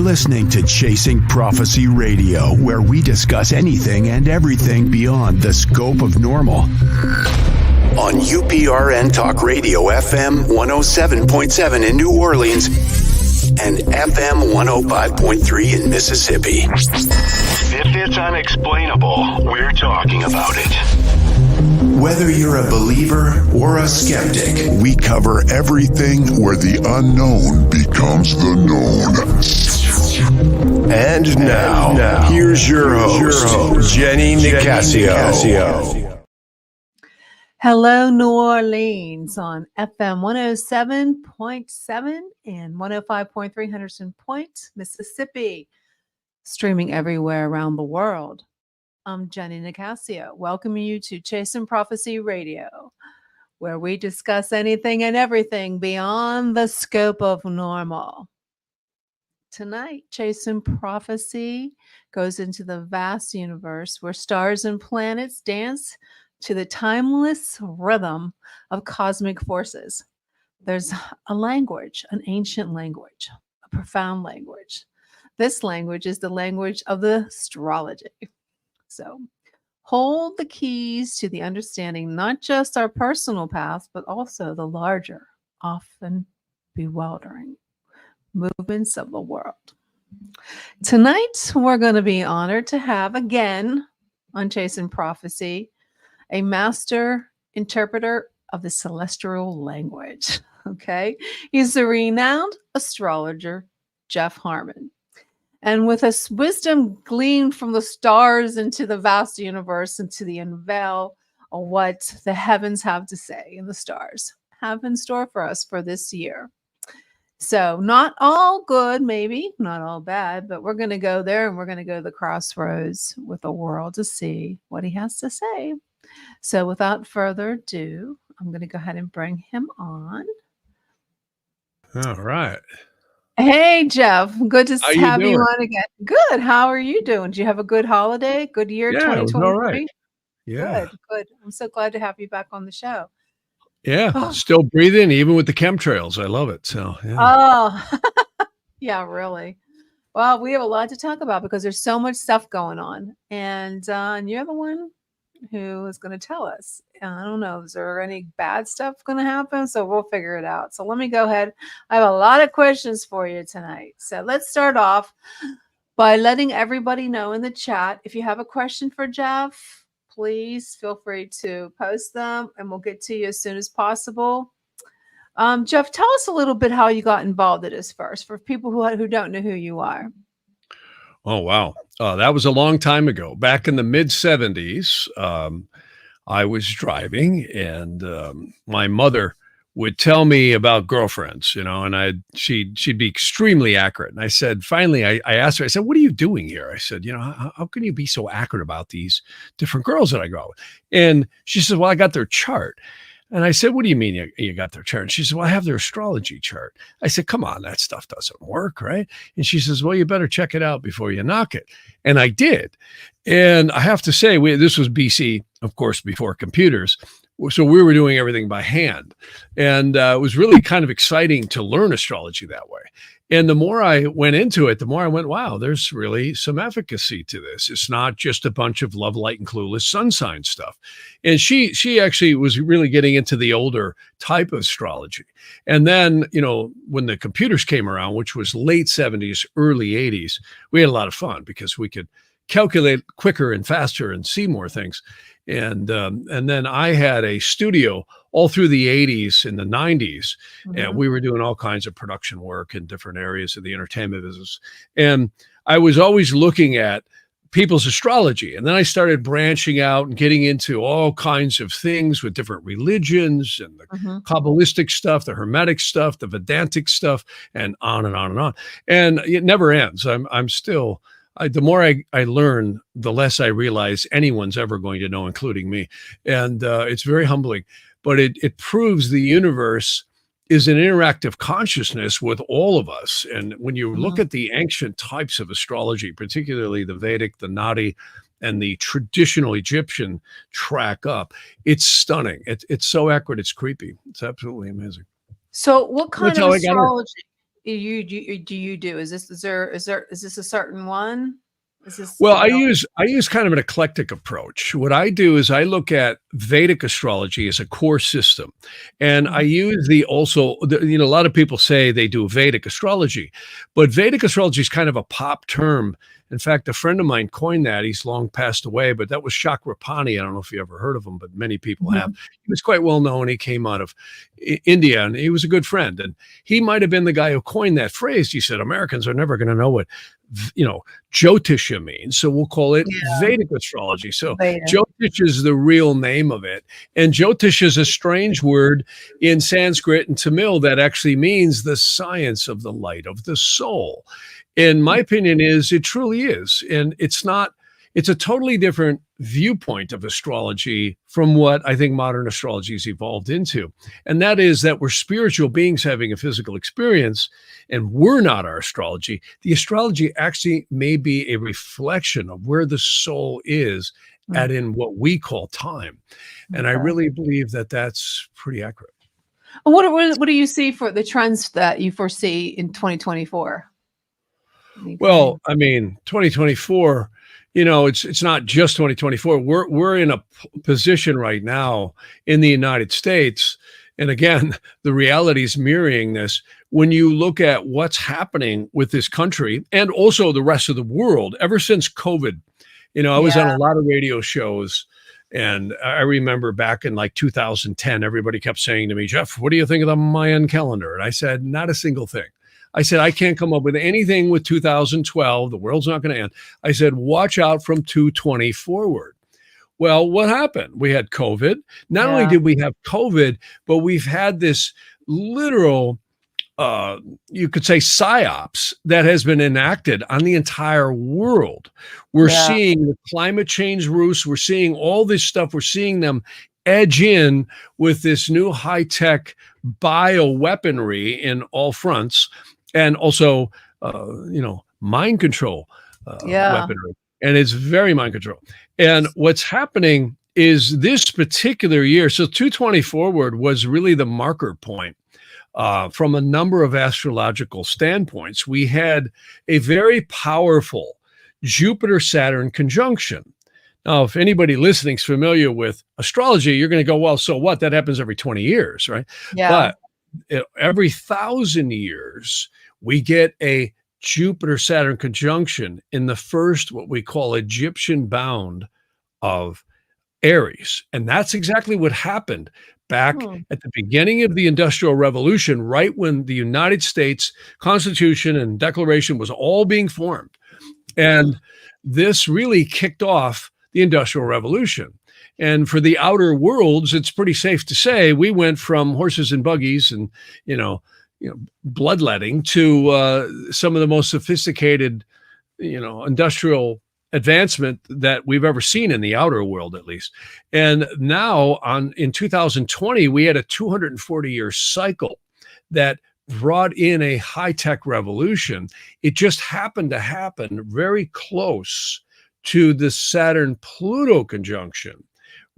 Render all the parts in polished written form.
listening to Chasing Prophecy Radio, where we discuss anything and everything beyond the scope of normal. On UPRN Talk Radio FM 107.7 in New Orleans and FM 105.3 in Mississippi. If it's unexplainable, we're talking about it. Whether you're a believer or a skeptic, We cover everything where the unknown becomes the known. And now, here's your host, Jenny Nicasio. Hello, New Orleans on FM 107.7 and 105.3 Henderson Point, Mississippi. Streaming everywhere around the world. I'm Jenny Nicasio, welcoming you to Chasing Prophecy Radio, where we discuss anything and everything beyond the scope of normal. Tonight, Chasing Prophecy goes into the vast universe where stars and planets dance to the timeless rhythm of cosmic forces. There's a language, an ancient language, a profound language. This language is the language of the astrology. So hold the keys to the understanding, not just our personal path, but also the larger, often bewildering movements of the world. Tonight, we're going to be honored to have again on Chasing Prophecy, a master interpreter of the celestial language. Okay. He's the renowned astrologer, Jeff Harman. And with his wisdom gleaned from the stars into the vast universe, into the unveil of what the heavens have to say and the stars have in store for us for this year. So not all good, maybe, not all bad, but we're going to go there and we're going to go to the crossroads with the world to see what he has to say. So without further ado, I'm going to go ahead and bring him on. All right. Hey, Jeff. Good to How have you you doing? on again. Good. How are you doing? Did you have a good holiday? Good year, Yeah, it was 2023? all right. Yeah. Good. I'm so glad to have you back on the show. Yeah. Oh. Still breathing, even with the chemtrails. I love it. So, yeah. Oh, yeah, really. Well, we have a lot to talk about because there's so much stuff going on. And you're the one who is going to tell us. I don't know, is there any bad stuff going to happen? So we'll figure it out. So let me go ahead. I have a lot of questions for you tonight. So let's start off by letting everybody know in the chat. If you have a question for Jeff, please feel free to post them and we'll get to you as soon as possible. Jeff, tell us a little bit how you got involved in this first for people who don't know who you are. Oh, wow. That was a long time ago. Back in the mid 70s, I was driving and my mother would tell me about girlfriends, and she'd be extremely accurate. And I said, finally, I asked her, I said, what are you doing here? I said, how can you be so accurate about these different girls that I go out with? And she said, well, I got their chart. And I said, what do you mean you got their chart? And she said, well, I have their astrology chart. I said, come on, that stuff doesn't work, right? And she says, well, you better check it out before you knock it. And I did. And I have to say, this was BC, of course, before computers. So we were doing everything by hand. And it was really kind of exciting to learn astrology that way. And the more I went into it, the more I went, wow, there's really some efficacy to this. It's not just a bunch of love, light, and clueless sun sign stuff. And she actually was really getting into the older type of astrology. And then, when the computers came around, which was late 70s, early 80s, we had a lot of fun because we could calculate quicker and faster and see more things. And then I had a studio all through the 80s and the 90s, and we were doing all kinds of production work in different areas of the entertainment business. And I was always looking at people's astrology. And then I started branching out and getting into all kinds of things with different religions and the Kabbalistic stuff, the Hermetic stuff, the Vedantic stuff, and on and on and on. And it never ends. I'm still... the more I learn, the less I realize anyone's ever going to know, including me. And it's very humbling. But it proves the universe is an interactive consciousness with all of us. And when you look at the ancient types of astrology, particularly the Vedic, the Nadi, and the traditional Egyptian track up, it's stunning. It's so accurate, it's creepy. It's absolutely amazing. So what kind of astrology? do? Is this a certain one? Is this Well, I use kind of an eclectic approach. What I do is I look at Vedic astrology as a core system, and I use a lot of people say they do Vedic astrology, but Vedic astrology is kind of a pop term. In fact, a friend of mine coined that. He's long passed away, but that was Chakrapani. I don't know if you ever heard of him, but many people have. He was quite well known. He came out of India, and he was a good friend. And he might have been the guy who coined that phrase. He said, Americans are never going to know what, Jyotisha means. So we'll call it Vedic astrology. So Jyotish is the real name of it. And Jyotish is a strange word in Sanskrit and Tamil that actually means the science of the light of the soul. In my opinion, it truly is. And it's a totally different viewpoint of astrology from what I think modern astrology has evolved into. And that is that we're spiritual beings having a physical experience, and we're not our astrology. The astrology actually may be a reflection of where the soul is at in what we call time. And I really believe that that's pretty accurate. What do you see for the trends that you foresee in 2024? Well, I mean, 2024, it's not just 2024. We're in a position right now in the United States. And again, the reality is mirroring this. When you look at what's happening with this country and also the rest of the world, ever since COVID, I was on a lot of radio shows. And I remember back in like 2010, everybody kept saying to me, Jeff, what do you think of the Mayan calendar? And I said, not a single thing. I said, I can't come up with anything with 2012. The world's not going to end. I said, watch out from 220 forward. Well, what happened? We had COVID. Not only did we have COVID, but we've had this literal, you could say, psyops that has been enacted on the entire world. We're seeing the climate change roots. We're seeing all this stuff. We're seeing them edge in with this new high-tech bioweaponry in all fronts. And also, mind control weaponry. And it's very mind control. And what's happening is this particular year, so 220 forward was really the marker point from a number of astrological standpoints. We had a very powerful Jupiter-Saturn conjunction. Now, if anybody listening is familiar with astrology, you're going to go, well, so what? That happens every 20 years, right? Yeah. But every 1,000 years, we get a Jupiter-Saturn conjunction in the first, what we call Egyptian bound of Aries. And that's exactly what happened back at the beginning of the Industrial Revolution, right when the United States Constitution and Declaration was all being formed. And this really kicked off the Industrial Revolution. And for the outer worlds, it's pretty safe to say we went from horses and buggies and, bloodletting to some of the most sophisticated, industrial advancement that we've ever seen in the outer world, at least. And now in 2020, we had a 240-year cycle that brought in a high-tech revolution. It just happened to happen very close to the Saturn-Pluto conjunction,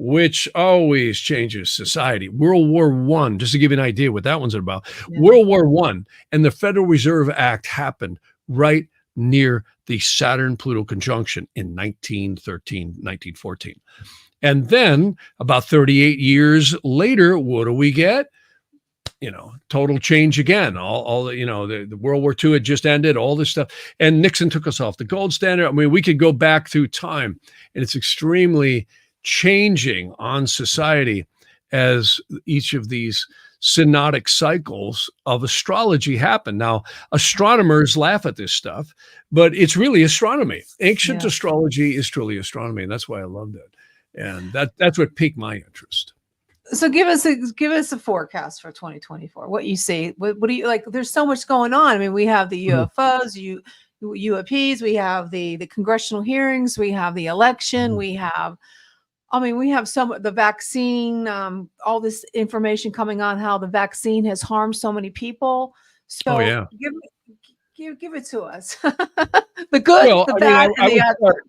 which always changes society. World War I, just to give you an idea what that one's about. Yeah. World War I and the Federal Reserve Act happened right near the Saturn-Pluto conjunction in 1913, 1914. And then about 38 years later, what do we get? Total change again. All the World War II had just ended, all this stuff. And Nixon took us off the gold standard. I mean, we could go back through time, and it's extremely changing on society as each of these synodic cycles of astrology happen. Now, astronomers laugh at this stuff, but it's really astronomy. Ancient astrology is truly astronomy, and that's why I loved it. And that's what piqued my interest. So give us a forecast for 2024. What you see? What do you like? There's so much going on. I mean, we have the UFOs, UAPs, we have the congressional hearings, we have the election, we have the vaccine, all this information coming on how the vaccine has harmed so many people. So give it to us. The good, the bad, and the other.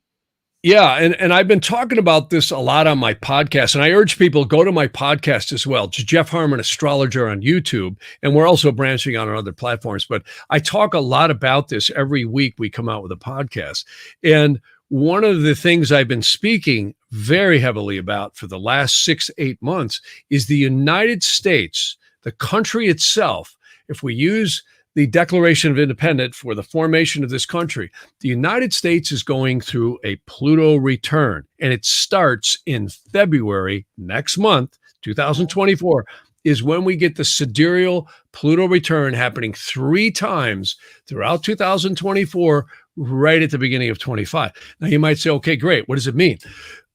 Yeah, and I've been talking about this a lot on my podcast, and I urge people go to my podcast as well. It's Jeff Harman, Astrologer on YouTube, and we're also branching out on other platforms. But I talk a lot about this every week. We come out with a podcast, and one of the things I've been speaking very heavily about for the last 6-8 months is the United States, the country itself. If we use the Declaration of Independence for the formation of this country, the United States is going through a Pluto return, and it starts in February next month, 2024, is when we get the sidereal Pluto return happening 3 times throughout 2024, right at the beginning of 25. Now, you might say, okay, great. What does it mean?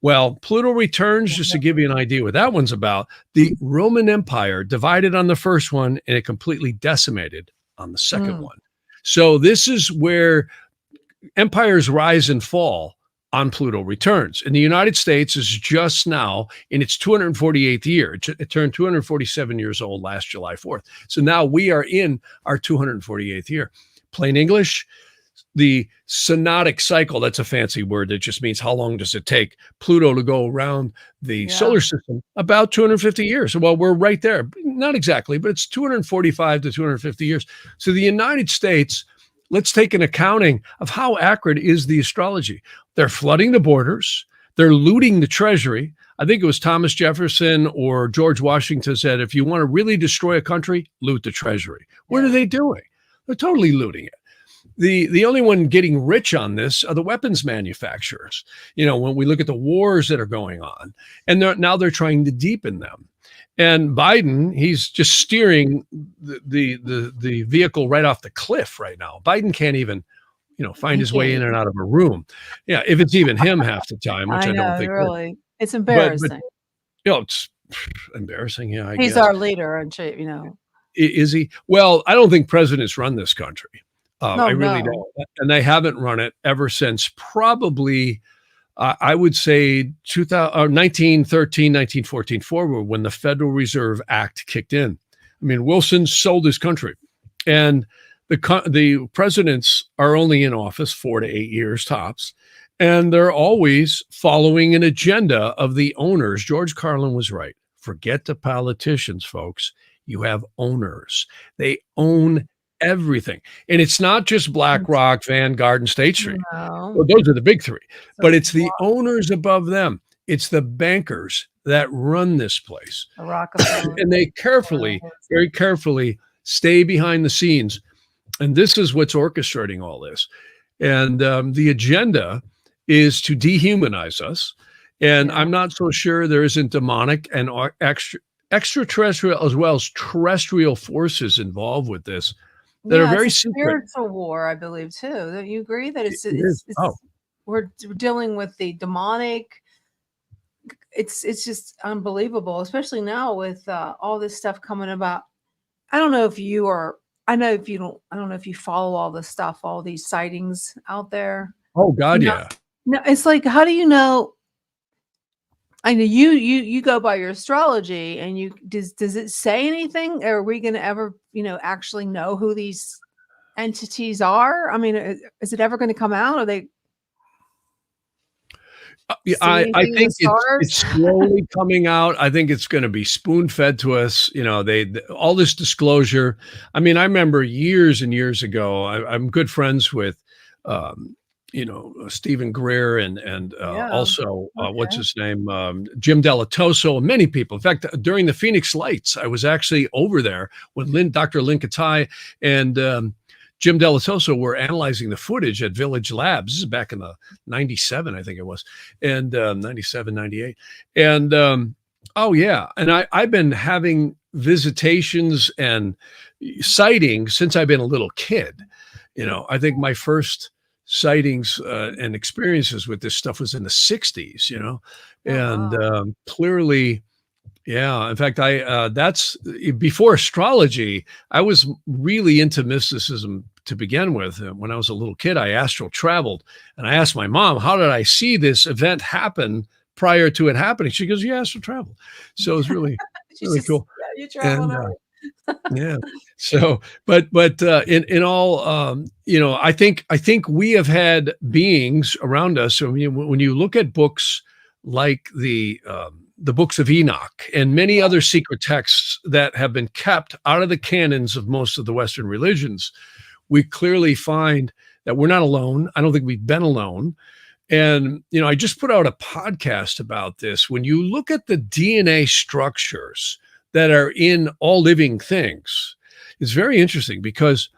Well, Pluto returns, just to give you an idea what that one's about, the Roman Empire divided on the first one, and it completely decimated on the second one. So this is where empires rise and fall on Pluto returns. And the United States is just now in its 248th year. It turned 247 years old last July 4th. So now we are in our 248th year. Plain English, the synodic cycle, that's a fancy word that just means how long does it take Pluto to go around the solar system? About 250 years. Well, we're right there. Not exactly, but it's 245 to 250 years. So the United States, let's take an accounting of how accurate is the astrology. They're flooding the borders. They're looting the treasury. I think it was Thomas Jefferson or George Washington said, if you want to really destroy a country, loot the treasury. What are they doing? They're totally looting it. The only one getting rich on this are the weapons manufacturers. You know, when we look at the wars that are going on, and now they're trying to deepen them. And Biden, he's just steering the vehicle right off the cliff right now. Biden can't even, find his way in and out of a room. Yeah, if it's even him half the time, which I don't think. Really, it's embarrassing. But, it's embarrassing. Yeah, I he's guess. our leader, and Is he? Well, I don't think presidents run this country. I really don't. And they haven't run it ever since probably, I would say 1913, 1914 forward, when the Federal Reserve Act kicked in. I mean, Wilson sold his country. And the presidents are only in office 4 to 8 years tops. And they're always following an agenda of the owners. George Carlin was right. Forget the politicians, folks. You have owners. They own everything. And it's not just BlackRock, Vanguard, and State Street. No. Well, those are the big three. But it's the owners above them. It's the bankers that run this place. The Rockefeller. And they very carefully stay behind the scenes. And this is what's orchestrating all this. And the agenda is to dehumanize us. And I'm not so sure there isn't demonic and extraterrestrial as well as terrestrial forces involved with this. That are very secret. Spiritual war, I believe, too. Don't you agree that we're dealing with the demonic? It's just unbelievable, especially now with all this stuff coming about. I don't know if you are. I know if you don't. I don't know if you follow all this stuff, all these sightings out there. Oh God, yeah. No, it's like, how do you know? I know you go by your astrology, and does it say anything? Are we going to ever, actually know who these entities are? I mean, is it ever going to come out? Are they? I think it's slowly coming out. I think it's going to be spoon fed to us. All this disclosure. I mean, I remember years and years ago, I'm good friends with, Stephen Greer and also what's his name, Jim Delatoso, and many people. In fact, during the Phoenix Lights, I was actually over there with Dr. Lynn Katai and Jim Delatoso were analyzing the footage at Village Labs. This is back in the 97, I think it was, and 97, 98. And and I've been having visitations and sightings since I've been a little kid. I think my first sightings and experiences with this stuff was in the 60s, and clearly, in fact, that's before astrology. I was really into mysticism to begin with. When I was a little kid, I astral traveled, and I asked my mom, how did I see this event happen prior to it happening? She goes, you astral traveled. So it was really, really cool. You traveled. Yeah. So, but in all, I think we have had beings around us. So when you look at books like the books of Enoch and many other secret texts that have been kept out of the canons of most of the Western religions, we clearly find that we're not alone. I don't think we've been alone. And, I just put out a podcast about this. When you look at the DNA structures that are in all living things, it's very interesting because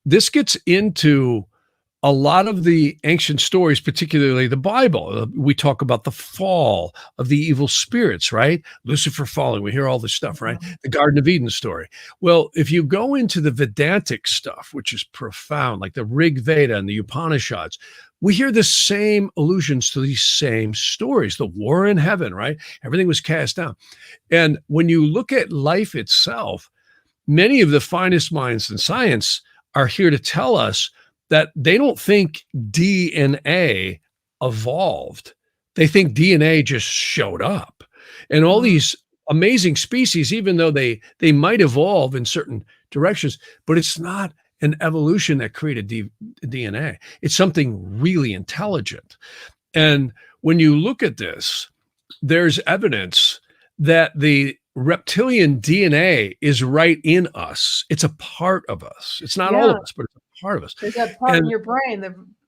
this gets into a lot of the ancient stories, particularly the Bible. We talk about the fall of the evil spirits, right? Lucifer falling. We hear all this stuff, right? The Garden of Eden story. Well, if you go into the Vedantic stuff, which is profound, like the Rig Veda and the Upanishads, we hear the same allusions to these same stories. The war in heaven, right? Everything was cast down. And when you look at life itself, many of the finest minds in science are here to tell us that they don't think DNA evolved. They think DNA just showed up. And all these amazing species, even though they might evolve in certain directions, but it's not an evolution that created DNA. It's something really intelligent. And when you look at this, there's evidence that the reptilian DNA is right in us. It's a part of us. It's not all of us, but it's a part of us. There's that part in your brain,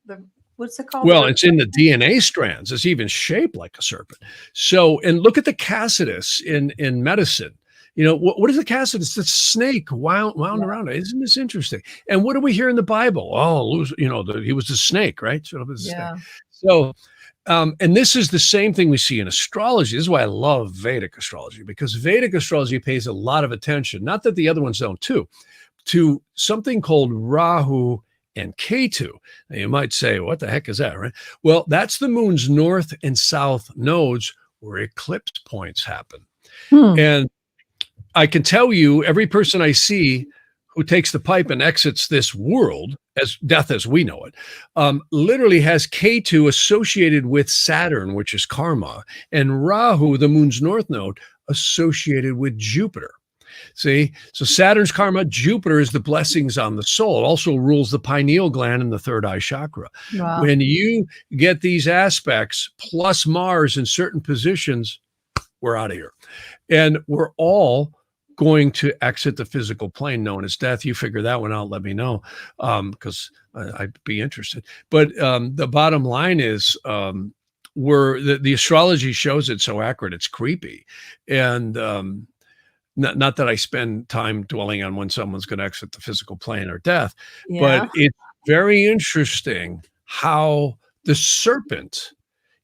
the what's it called? Well, it's in the DNA strands. It's even shaped like a serpent. So, and look at the Cassitus in medicine. What is the Cassitus? It's a snake wound around it. Isn't this interesting? And what do we hear in the Bible? Oh, he was the snake, right? Snake. So, and this is the same thing we see in astrology. This is why I love Vedic astrology, because Vedic astrology pays a lot of attention, not that the other ones don't too, to something called Rahu and Ketu. Now you might say, what the heck is that, right? Well, that's the moon's north and south nodes where eclipse points happen. And I can tell you, every person I see who takes the pipe and exits this world, as death as we know it, literally has Ketu associated with Saturn, which is karma, and Rahu, the moon's north node, associated with Jupiter. See, so Saturn's karma, Jupiter is the blessings on the soul. It also rules the pineal gland and the third eye chakra. Wow. When you get these aspects plus Mars in certain positions, we're out of here. And we're all going to exit the physical plane known as death. You figure that one out, let me know, because I'd be interested. But the bottom line is the astrology shows it so accurate, it's creepy. And not that I spend time dwelling on when someone's going to exit the physical plane or death, but it's very interesting how the serpent,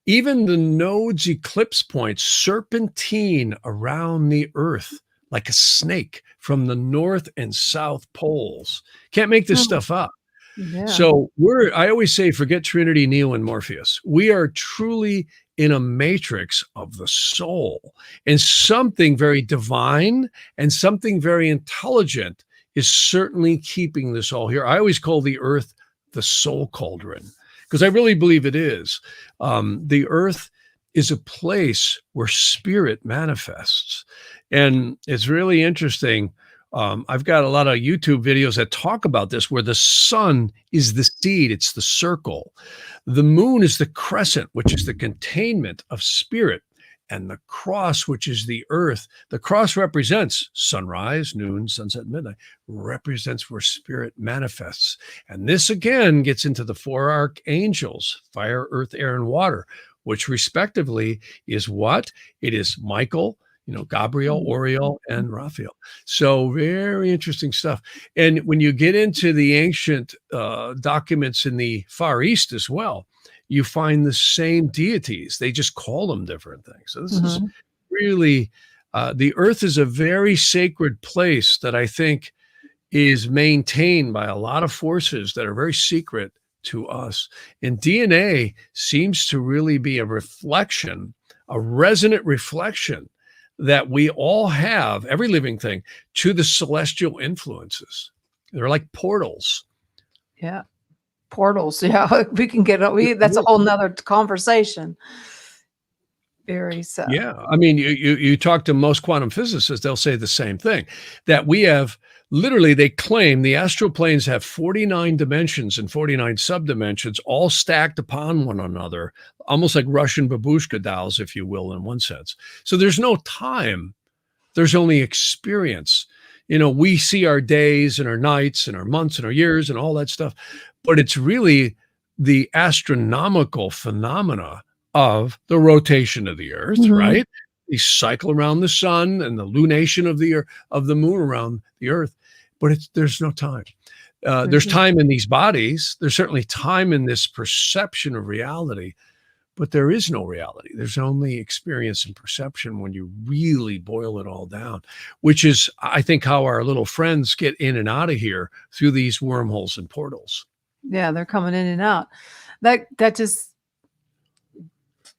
even the nodes eclipse points, serpentine around the earth like a snake from the north and south poles. Can't make this stuff up. So I always say, forget Trinity, Neo, and Morpheus. We are truly in a matrix of the soul, and something very divine and something very intelligent is certainly keeping this all here. I always call the earth the soul cauldron, because I really believe it is. The earth is a place where spirit manifests. And it's really interesting. I've got a lot of YouTube videos that talk about this, where the sun is the seed, it's the circle. The moon is the crescent, which is the containment of spirit, and the cross, which is the earth. The cross represents sunrise, noon, sunset, midnight, represents where spirit manifests. And this again gets into the four archangels, fire, earth, air, and water, which respectively is what? It is Michael, Gabriel, Oriel, and Raphael. So very interesting stuff. And when you get into the ancient documents in the Far East as well, you find the same deities. They just call them different things. So this is really, the earth is a very sacred place that I think is maintained by a lot of forces that are very secret to us. And DNA seems to really be a reflection, a resonant reflection that we all have, every living thing, to the celestial influences. They're like portals. Yeah. Portals. Yeah. We can get, that's a whole nother conversation. Very so. Yeah. I mean, you talk to most quantum physicists, they'll say the same thing, that we have literally, they claim the astral planes have 49 dimensions and 49 subdimensions all stacked upon one another, almost like Russian babushka dolls, if you will, in one sense. So there's no time. There's only experience. We see our days and our nights and our months and our years and all that stuff, but it's really the astronomical phenomena of the rotation of the earth, right? The cycle around the sun and the lunation of the moon around the earth, but there's no time. There's time in these bodies. There's certainly time in this perception of reality, but there is no reality. There's only experience and perception when you really boil it all down, which is, I think, how our little friends get in and out of here through these wormholes and portals. Yeah, they're coming in and out. That just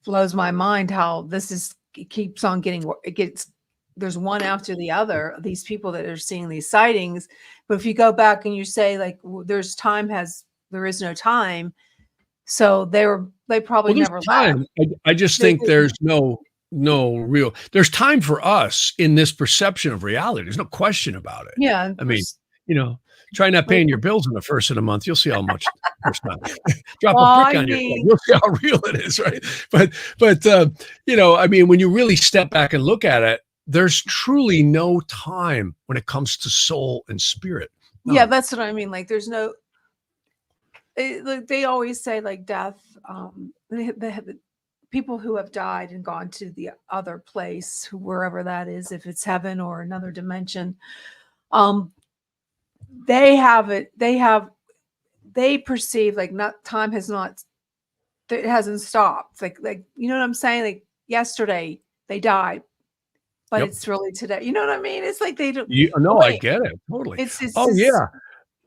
blows my mind how it keeps on getting, there's one after the other, these people that are seeing these sightings. But if you go back and you say like, there is no time. So they probably never time. I just think there's no real, there's time for us in this perception of reality. There's no question about it. Yeah. I mean, try not paying your bills on the first of the month. You'll see how much first time. Drop a brick on your bill. You'll see how real it is, right? But I mean, when you really step back and look at it, there's truly no time when it comes to soul and spirit. No. Yeah, that's what I mean. Like, there's no. They always say like death. They have people who have died and gone to the other place, wherever that is, if it's heaven or another dimension. They have it. They perceive like time has not. It hasn't stopped. Like you know what I'm saying? Like yesterday they died, but it's really today. You know what I mean? It's like they don't. I get it totally. It's yeah.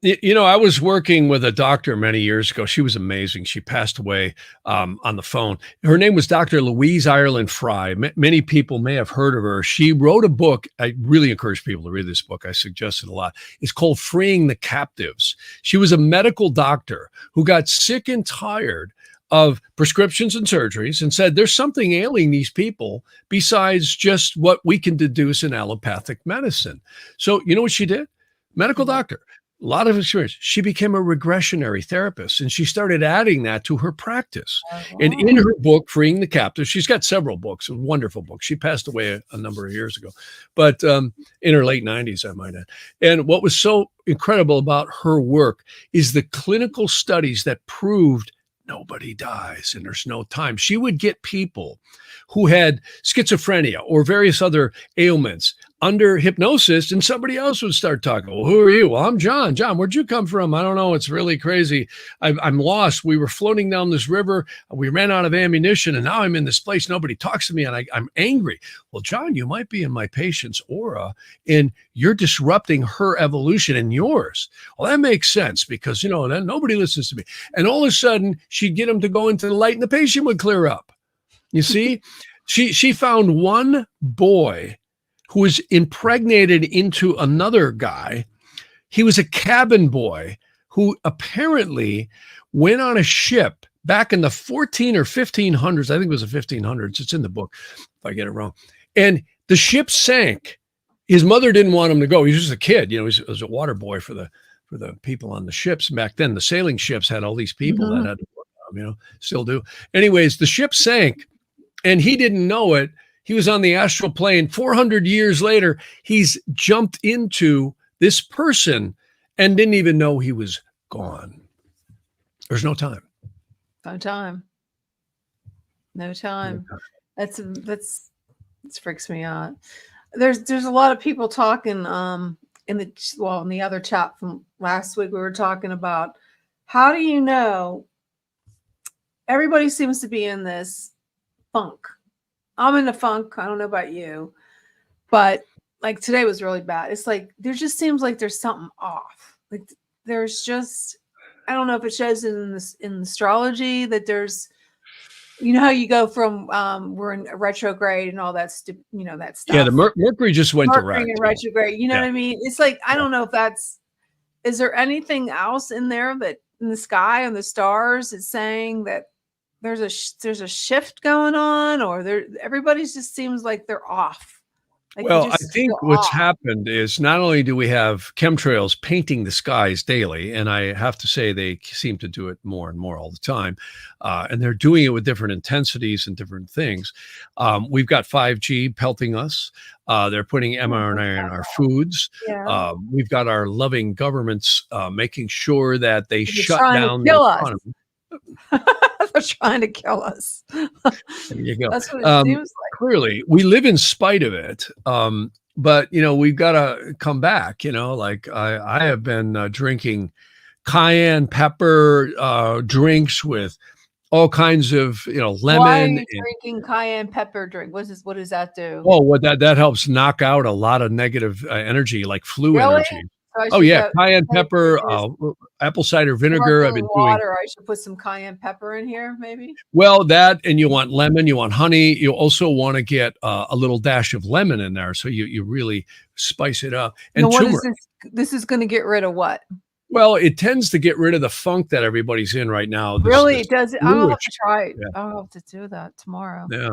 I was working with a doctor many years ago. She was amazing. She passed away on the phone. Her name was Dr. Louise Ireland Fry. Many people may have heard of her. She wrote a book. I really encourage people to read this book. I suggest it a lot. It's called Freeing the Captives. She was a medical doctor who got sick and tired of prescriptions and surgeries and said, there's something ailing these people besides just what we can deduce in allopathic medicine. So you know what she did? Medical doctor. A lot of experience. She became a regressionary therapist, and she started adding that to her practice. And in her book, Freeing the Captive, she's got several books, a wonderful book. She passed away a number of years ago, but in her late 90s, I might add. And what was so incredible about her work is the clinical studies that proved nobody dies and there's no time. She would get people who had schizophrenia or various other ailments under hypnosis, and somebody else would start talking. Well, who are you? Well, I'm John. John, where'd you come from? I don't know. It's really crazy. I'm lost. We were floating down this river. We ran out of ammunition, and now I'm in this place. Nobody talks to me, and I'm angry. Well, John, you might be in my patient's aura, and you're disrupting her evolution and yours. Well, that makes sense because, then nobody listens to me. And all of a sudden, she'd get them to go into the light, and the patient would clear up. You see, she found one boy who was impregnated into another guy. He was a cabin boy who apparently went on a ship back in the 14 or 1500s. I think it was the 1500s. It's in the book, if I get it wrong. And the ship sank. His mother didn't want him to go. He was just a kid. He was a water boy for the people on the ships. Back then, the sailing ships had all these people that had to work, still do. Anyways, the ship sank, and he didn't know it. He was on the astral plane. 400 years later, he's jumped into this person and didn't even know he was gone. There's no time. No time. That freaks me out. There's a lot of people talking in the other chat from last week. We were talking about how do you know? Everybody seems to be in this funk. I'm in the funk. I don't know about you, but like today was really bad. It's like, there just seems like there's something off. Like there's just, I don't know if it shows in astrology that there's, how you go from, we're in retrograde and all that, that stuff. Yeah. The Mercury just went Mercury in retrograde. You know what I mean? It's like, I don't know if is there anything else in there that in the sky and the stars is saying that there's a shift going on, or everybody's just seems like they're off. Like Well, you I just think feel what's off. happened is not only do we have chemtrails painting the skies daily, and I have to say they seem to do it more and more all the time, and they're doing it with different intensities and different things. We've got 5G pelting us. They're putting mRNA in our foods. Yeah, We've got our loving governments making sure that they they're shut trying to down the kill us. economy. They're trying to kill us. There you go. That's what it seems like. Clearly, we live in spite of it. But we've got to come back. Like I have been drinking cayenne pepper drinks with all kinds of Why are lemon you and drinking cayenne pepper drink? What does that do? what that helps knock out a lot of negative energy, like flu Really? energy. So I Oh should yeah, go cayenne instead of pepper, drinking this apple cider vinegar. I've sparkling been doing water, I should put some cayenne pepper in here, maybe? well that, and you want lemon, you want honey. You also want to get a little dash of lemon in there, so you really spice it up. Now, And what is turmeric. this? This is going to get rid of what? Well, it tends to get rid of the funk that everybody's in right now. Really? This It does. I'll have bluish. to try it. Yeah, I'll have to do that tomorrow. yeah,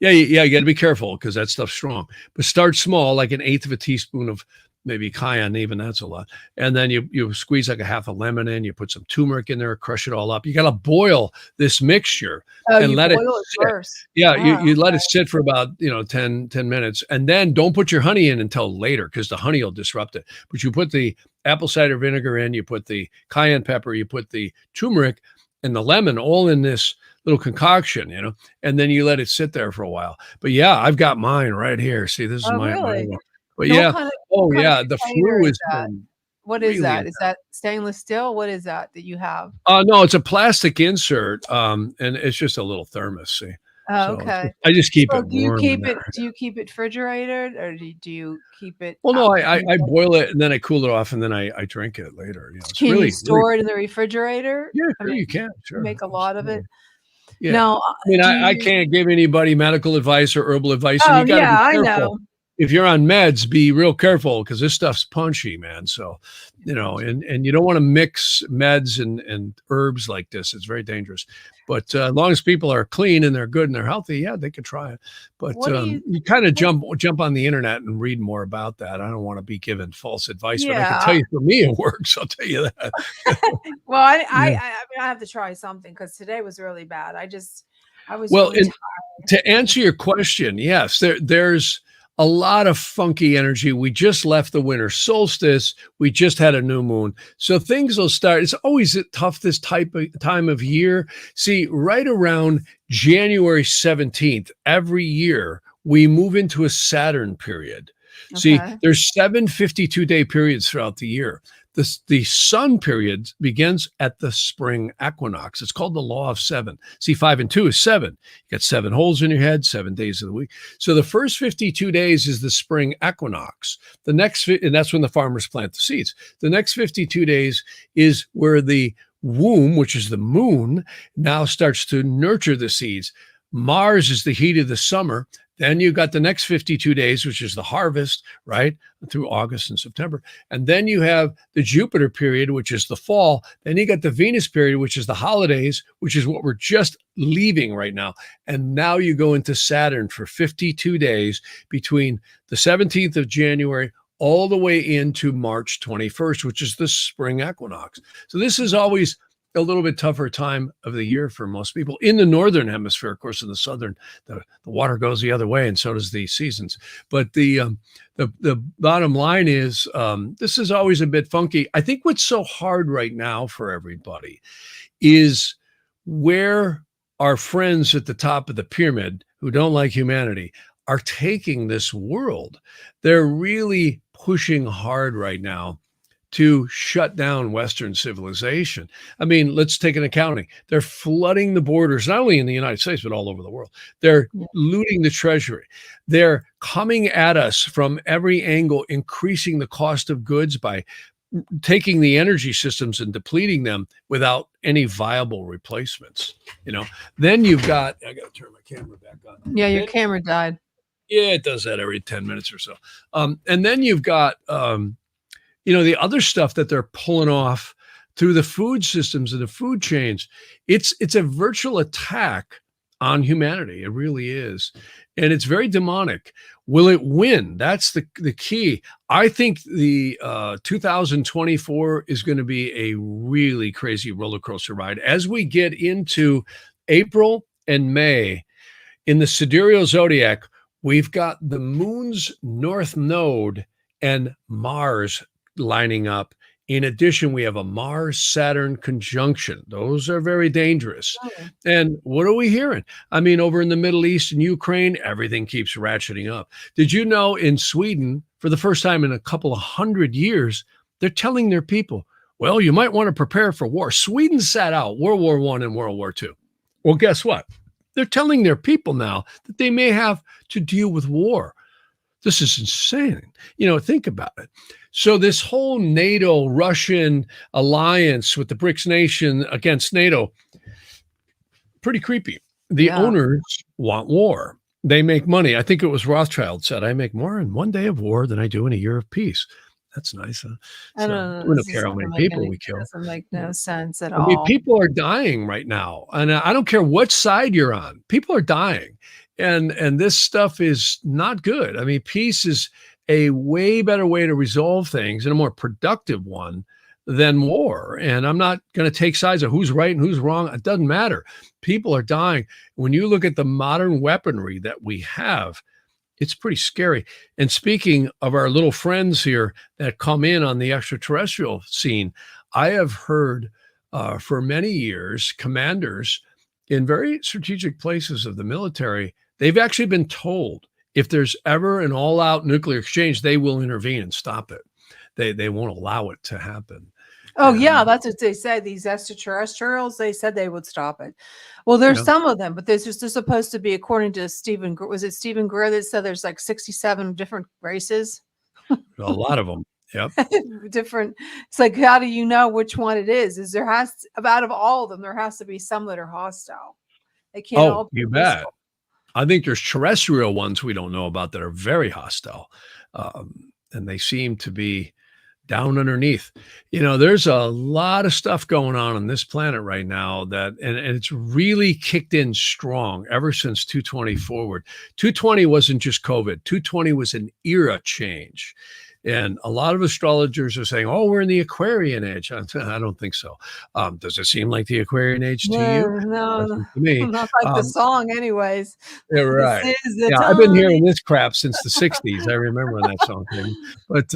yeah. You got to be careful because that stuff's strong. But start small, like an eighth of a teaspoon of maybe cayenne. Even that's a lot. And then you squeeze like a half a lemon in. You put some turmeric in there, crush it all up. You got to boil this mixture Oh, and you let it boil it sit. first. Yeah, Ah, you let it sit for about 10 minutes, and then don't put your honey in until later because the honey will disrupt it. But you put the apple cider vinegar in, you put the cayenne pepper, you put the turmeric and the lemon all in this little concoction, and then you let it sit there for a while. But yeah, I've got mine right here. See, this is oh, my really? one. But Now, yeah, what oh kind of yeah, the container flu is is that? What is really that? Is that stainless steel? What is that you have? no, it's a plastic insert, and it's just a little thermos. See, Oh, so okay. I just keep So it warm in there. do you keep it refrigerated, or do you keep it Well, out? no, I boil it and then I cool it off and then I drink it later. It's Can you really, really, store it in the refrigerator? yeah, I sure mean, you can, you sure, make a lot of it. absolutely. Yeah. Now, I mean, do I you can't give anybody medical advice or herbal advice, and Oh, you got to yeah, be I careful. know. If you're on meds, be real careful because this stuff's punchy, man. So, and you don't want to mix meds and herbs like this. It's very dangerous. But as long as people are clean and they're good and they're healthy, yeah, they could try it. But What do you you kind of what jump on the internet and read more about that. I don't want to be given false advice, but I can Yeah. tell you for me it works. I'll tell you that. Well, I Yeah. mean, I have to try something because today was really bad. I was Well, really and tired. to answer your question, yes, there's a lot of funky energy. We just left the winter solstice. We just had a new moon. So things will start. It's always tough this time of year. See, right around January 17th, every year, we move into a Saturn period. See, Okay. there's 7 52-day periods throughout the year. The sun period begins at the spring equinox. It's called the law of seven. See, 5 and 2 is 7. You got 7 holes in your head, 7 days of the week. So the first 52 days is the spring equinox. And that's when the farmers plant the seeds. The next 52 days is where the womb, which is the moon, now starts to nurture the seeds. Mars is the heat of the summer. Then you got the next 52 days, which is the harvest, right? Through August and September. And then you have the Jupiter period, which is the fall. Then you got the Venus period, which is the holidays, which is what we're just leaving right now. And now you go into Saturn for 52 days between the 17th of January all the way into March 21st, which is the spring equinox. So this is always a little bit tougher time of the year for most people in the northern hemisphere. Of course, in the southern, the water goes the other way, and so does the seasons. But the bottom line is this is always a bit funky. I think what's so hard right now for everybody is where our friends at the top of the pyramid who don't like humanity are taking this world. They're really pushing hard right now to shut down Western civilization. I mean, let's take an accounting. They're flooding the borders, not only in the United States, but all over the world. They're looting the treasury. They're coming at us from every angle, increasing the cost of goods by taking the energy systems and depleting them without any viable replacements. Then you've got, I got to turn my camera back on. Yeah, your camera died. Yeah, it does that every 10 minutes or so. And then you've got, the other stuff that they're pulling off through the food systems and the food chains. It's a virtual attack on humanity. It really is. And it's very demonic. Will it win? That's the key. I think the 2024 is going to be a really crazy roller coaster ride. As we get into April and May, in the sidereal zodiac, we've got the moon's north node and Mars lining up. In addition, we have a Mars-Saturn conjunction. Those are very dangerous. Oh. And what are we hearing? I mean, over in the Middle East and Ukraine, everything keeps ratcheting up. Did you know in Sweden, for the first time in a couple of 100 years, they're telling their people, well, you might want to prepare for war. Sweden sat out World War I and World War II. Well, guess what? They're telling their people now that they may have to deal with war. This is insane. Think about it. So this whole NATO-Russian alliance with the BRICS nation against NATO, pretty creepy. The owners want war. They make money. I think it was Rothschild said, I make more in one day of war than I do in a year of peace. That's nice. Huh? I don't know. We don't care how many people we kill. It doesn't make no sense at I all. mean, people are dying right now. And I don't care what side you're on. People are dying. And this stuff is not good. I mean, peace is a way better way to resolve things and a more productive one than war. And I'm not going to take sides of who's right and who's wrong. It doesn't matter. People are dying. When you look at the modern weaponry that we have, it's pretty scary. And speaking of our little friends here that come in on the extraterrestrial scene, I have heard for many years, commanders in very strategic places of the military, they've actually been told if there's ever an all-out nuclear exchange, they will intervene and stop it. They won't allow it to happen. Oh, yeah, that's what they said. These extraterrestrials, they said they would stop it. Well, there's some of them, but there's just supposed to be, according to Stephen Greer that said there's like 67 different races? A lot of them. Yep. Different. It's like, how do you know which one it is? Out of all of them, there has to be some that are hostile. They can't all be you bet. I think there's terrestrial ones we don't know about that are very hostile. And they seem to be down underneath. There's a lot of stuff going on this planet right now and it's really kicked in strong ever since 220 forward. 220 wasn't just COVID. 220 was an era change. And a lot of astrologers are saying, oh, we're in the Aquarian age. I don't think so. Does it seem like the Aquarian age to you? No, to me. Not like the song anyways. Yeah, right. I've been hearing this crap since the 60s. I remember when that song came. But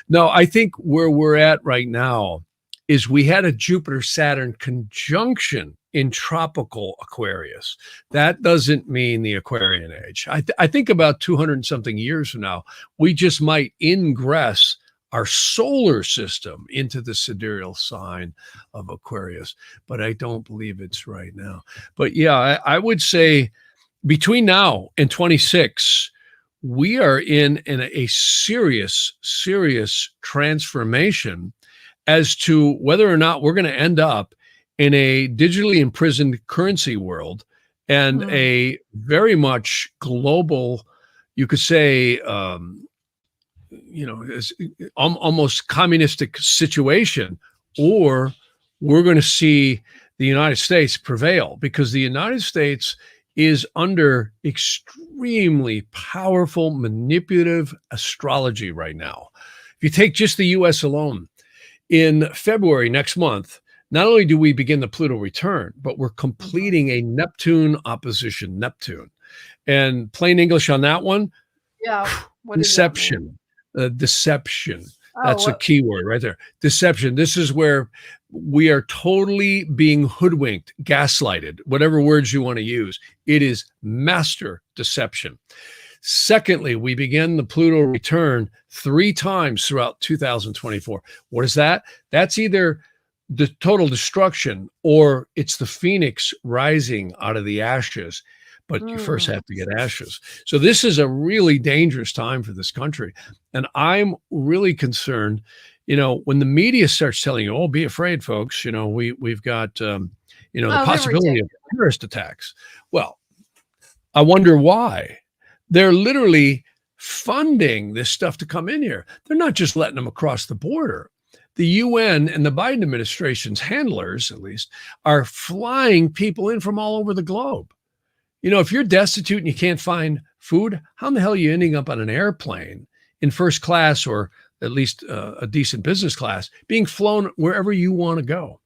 no, I think where we're at right now is we had a Jupiter-Saturn conjunction in tropical Aquarius. That doesn't mean the Aquarian age. I think about 200 and something years from now, we just might ingress our solar system into the sidereal sign of Aquarius, but I don't believe it's right now. But yeah, I would say between now and 26, we are in a serious transformation as to whether or not we're going to end up in a digitally imprisoned currency world and a very much global, you could say, almost communistic situation, or we're going to see the United States prevail, because the United States is under extremely powerful manipulative astrology right now. If you take just the US alone, in February next month, not only do we begin the Pluto return, but we're completing a Neptune opposition Neptune. And plain English on that one, deception. Deception. That's a key word right there. Deception. This is where we are totally being hoodwinked, gaslighted, whatever words you want to use. It is master deception. Secondly, we begin the Pluto return 3 times throughout 2024. What is that? That's either the total destruction or it's the phoenix rising out of the ashes. But you first have to get ashes. So this is a really dangerous time for this country. And I'm really concerned, when the media starts telling you, oh, be afraid, folks, we've got, the possibility of terrorist attacks. Well, I wonder why. They're literally funding this stuff to come in here. They're not just letting them across the border. the UN and the Biden administration's handlers, at least, are flying people in from all over the globe. If you're destitute and you can't find food, how in the hell are you ending up on an airplane in first class, or at least a decent business class, being flown wherever you want to go?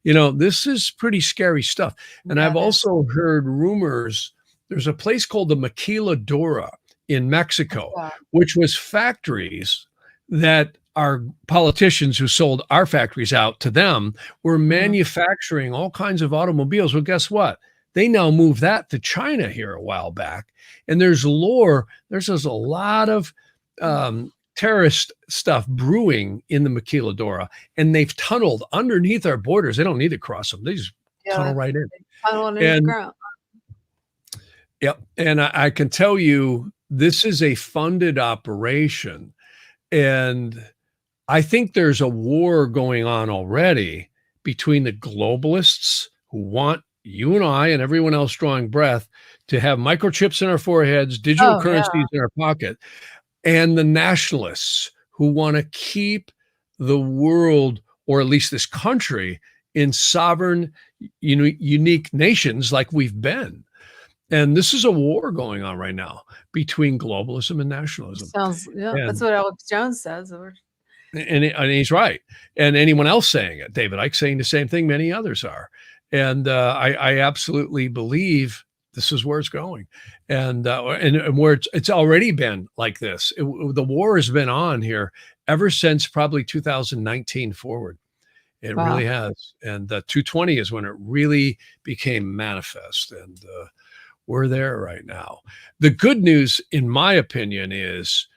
This is pretty scary stuff. And I've also heard rumors. There's a place called the Maquiladora in Mexico, which was factories that our politicians who sold our factories out to them were manufacturing all kinds of automobiles. Well, guess what? They now moved that to China here a while back. And there's a lot of terrorist stuff brewing in the Maquiladora, and they've tunneled underneath our borders. They don't need to cross them. They just tunnel right in. Tunnel underneath the ground. Yep. And I can tell you, this is a funded operation. And I think there's a war going on already between the globalists who want you and I and everyone else drawing breath to have microchips in our foreheads, digital currencies in our pocket, and the nationalists who want to keep the world, or at least this country, in sovereign, unique nations like we've been. And this is a war going on right now between globalism and nationalism. That's what Alex Jones says. And he's right. And anyone else saying it, David Icke saying the same thing, many others are. And I absolutely believe this is where it's going, and where it's already been like this. The war has been on here ever since probably 2019 forward. It really has. And 220 is when it really became manifest, and we're there right now. The good news, in my opinion, is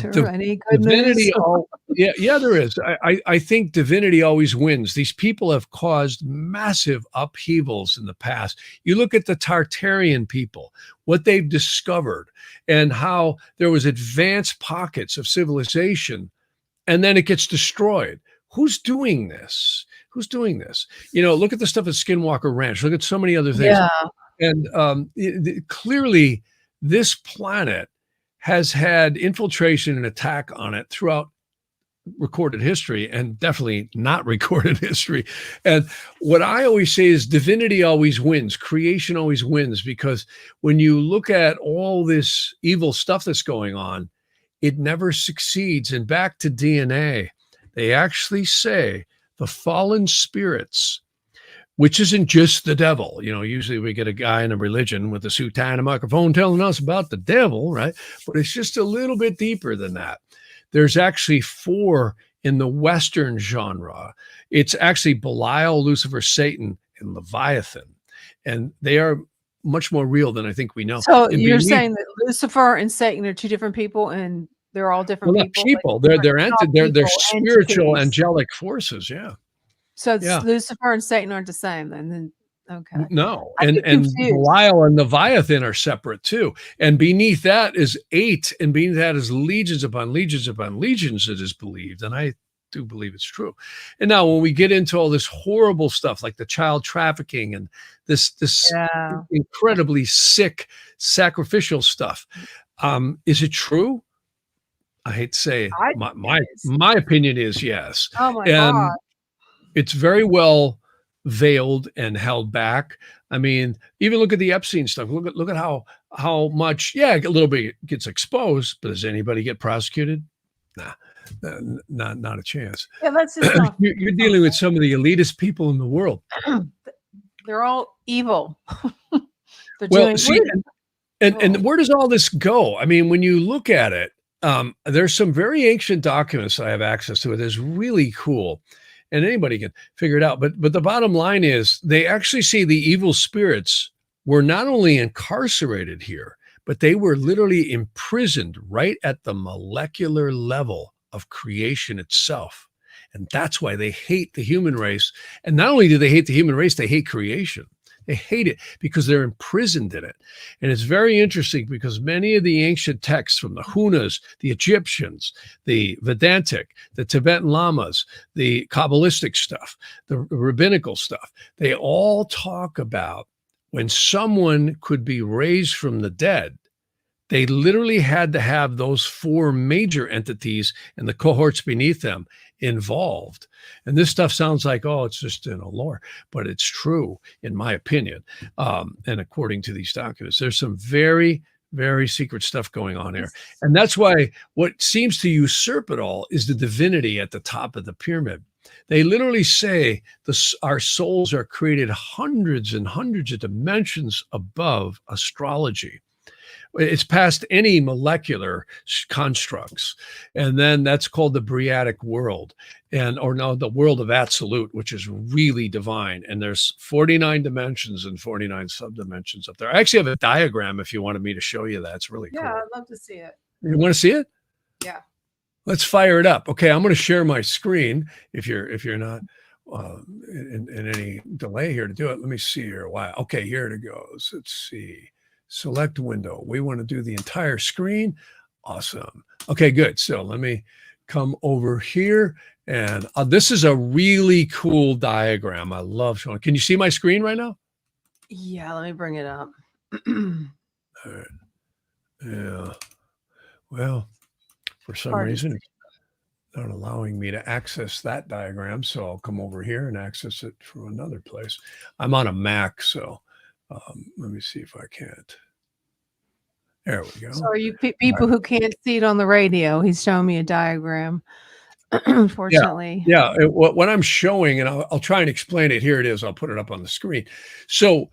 there any good divinity. news? Yeah, there is. I think divinity always wins. These people have caused massive upheavals in the past. You look at the Tartarian people, what they've discovered, and how there was advanced pockets of civilization, and then it gets destroyed. Who's doing this? Look at the stuff at Skinwalker Ranch. Look at so many other things. Yeah. And clearly, this planet has had infiltration and attack on it throughout recorded history, and definitely not recorded history. And what I always say is divinity always wins. Creation always wins, because when you look at all this evil stuff that's going on, it never succeeds. And back to DNA, they actually say the fallen spirits, which isn't just the devil. Usually we get a guy in a religion with a suit, tie, and a microphone telling us about the devil, right? But it's just a little bit deeper than that. There's actually 4 in the Western genre. It's actually Belial, Lucifer, Satan, and Leviathan. And they are much more real than I think we know. So you're saying that Lucifer and Satan are 2 different people, and they're all different people? They're spiritual, angelic forces, yeah. So Lucifer and Satan aren't the same then. Okay. No. And Belial and Leviathan are separate too. And beneath that is 8, and beneath that is legions upon legions upon legions, it is believed. And I do believe it's true. And now when we get into all this horrible stuff like the child trafficking and this incredibly sick sacrificial stuff, is it true? I hate to say it. My opinion is yes. Oh my God. It's very well veiled and held back. I mean, even look at the Epstein stuff. Look at how much, a little bit gets exposed, but does anybody get prosecuted? Nah, not a chance. Yeah, that's just you're dealing with some of the elitist people in the world. They're all evil. And where does all this go? I mean, when you look at it, there's some very ancient documents that I have access to. It is really cool. And anybody can figure it out. But the bottom line is they actually see the evil spirits were not only incarcerated here, but they were literally imprisoned right at the molecular level of creation itself. And that's why they hate the human race. And not only do they hate the human race, they hate creation. They hate it because they're imprisoned in it. And it's very interesting because many of the ancient texts from the Hunas, the Egyptians, the Vedantic, the Tibetan Lamas, the Kabbalistic stuff, the rabbinical stuff, they all talk about when someone could be raised from the dead, they literally had to have those 4 major entities and the cohorts beneath them involved. And this stuff sounds like, oh, it's just in a lore, but it's true, in my opinion. And according to these documents, there's some very, very secret stuff going on here. And that's why what seems to usurp it all is the divinity at the top of the pyramid. They literally say our souls are created hundreds and hundreds of dimensions above astrology. It's past any molecular constructs. And then that's called the Briatic world, the world of absolute, which is really divine. And there's 49 dimensions and 49 subdimensions up there. I actually have a diagram if you wanted me to show you that. It's really cool. Yeah, I'd love to see it. You want to see it? Yeah. Let's fire it up. Okay, I'm going to share my screen if you're not in any delay here to do it. Let me see here. Wow. Okay, here it goes. Let's see. Select window. We want to do the entire screen. Awesome. Okay, good. So let me come over here. And this is a really cool diagram. I love showing. Can you see my screen right now? Yeah, let me bring it up. All right. Yeah. Well, for some reason, it's not allowing me to access that diagram. So I'll come over here and access it from another place. I'm on a Mac, so let me see if I can't. There we go. So are you people who can't see it on the radio? He's showing me a diagram. Unfortunately. Yeah. What I'm showing, and I'll try and explain it. Here it is. I'll put it up on the screen. So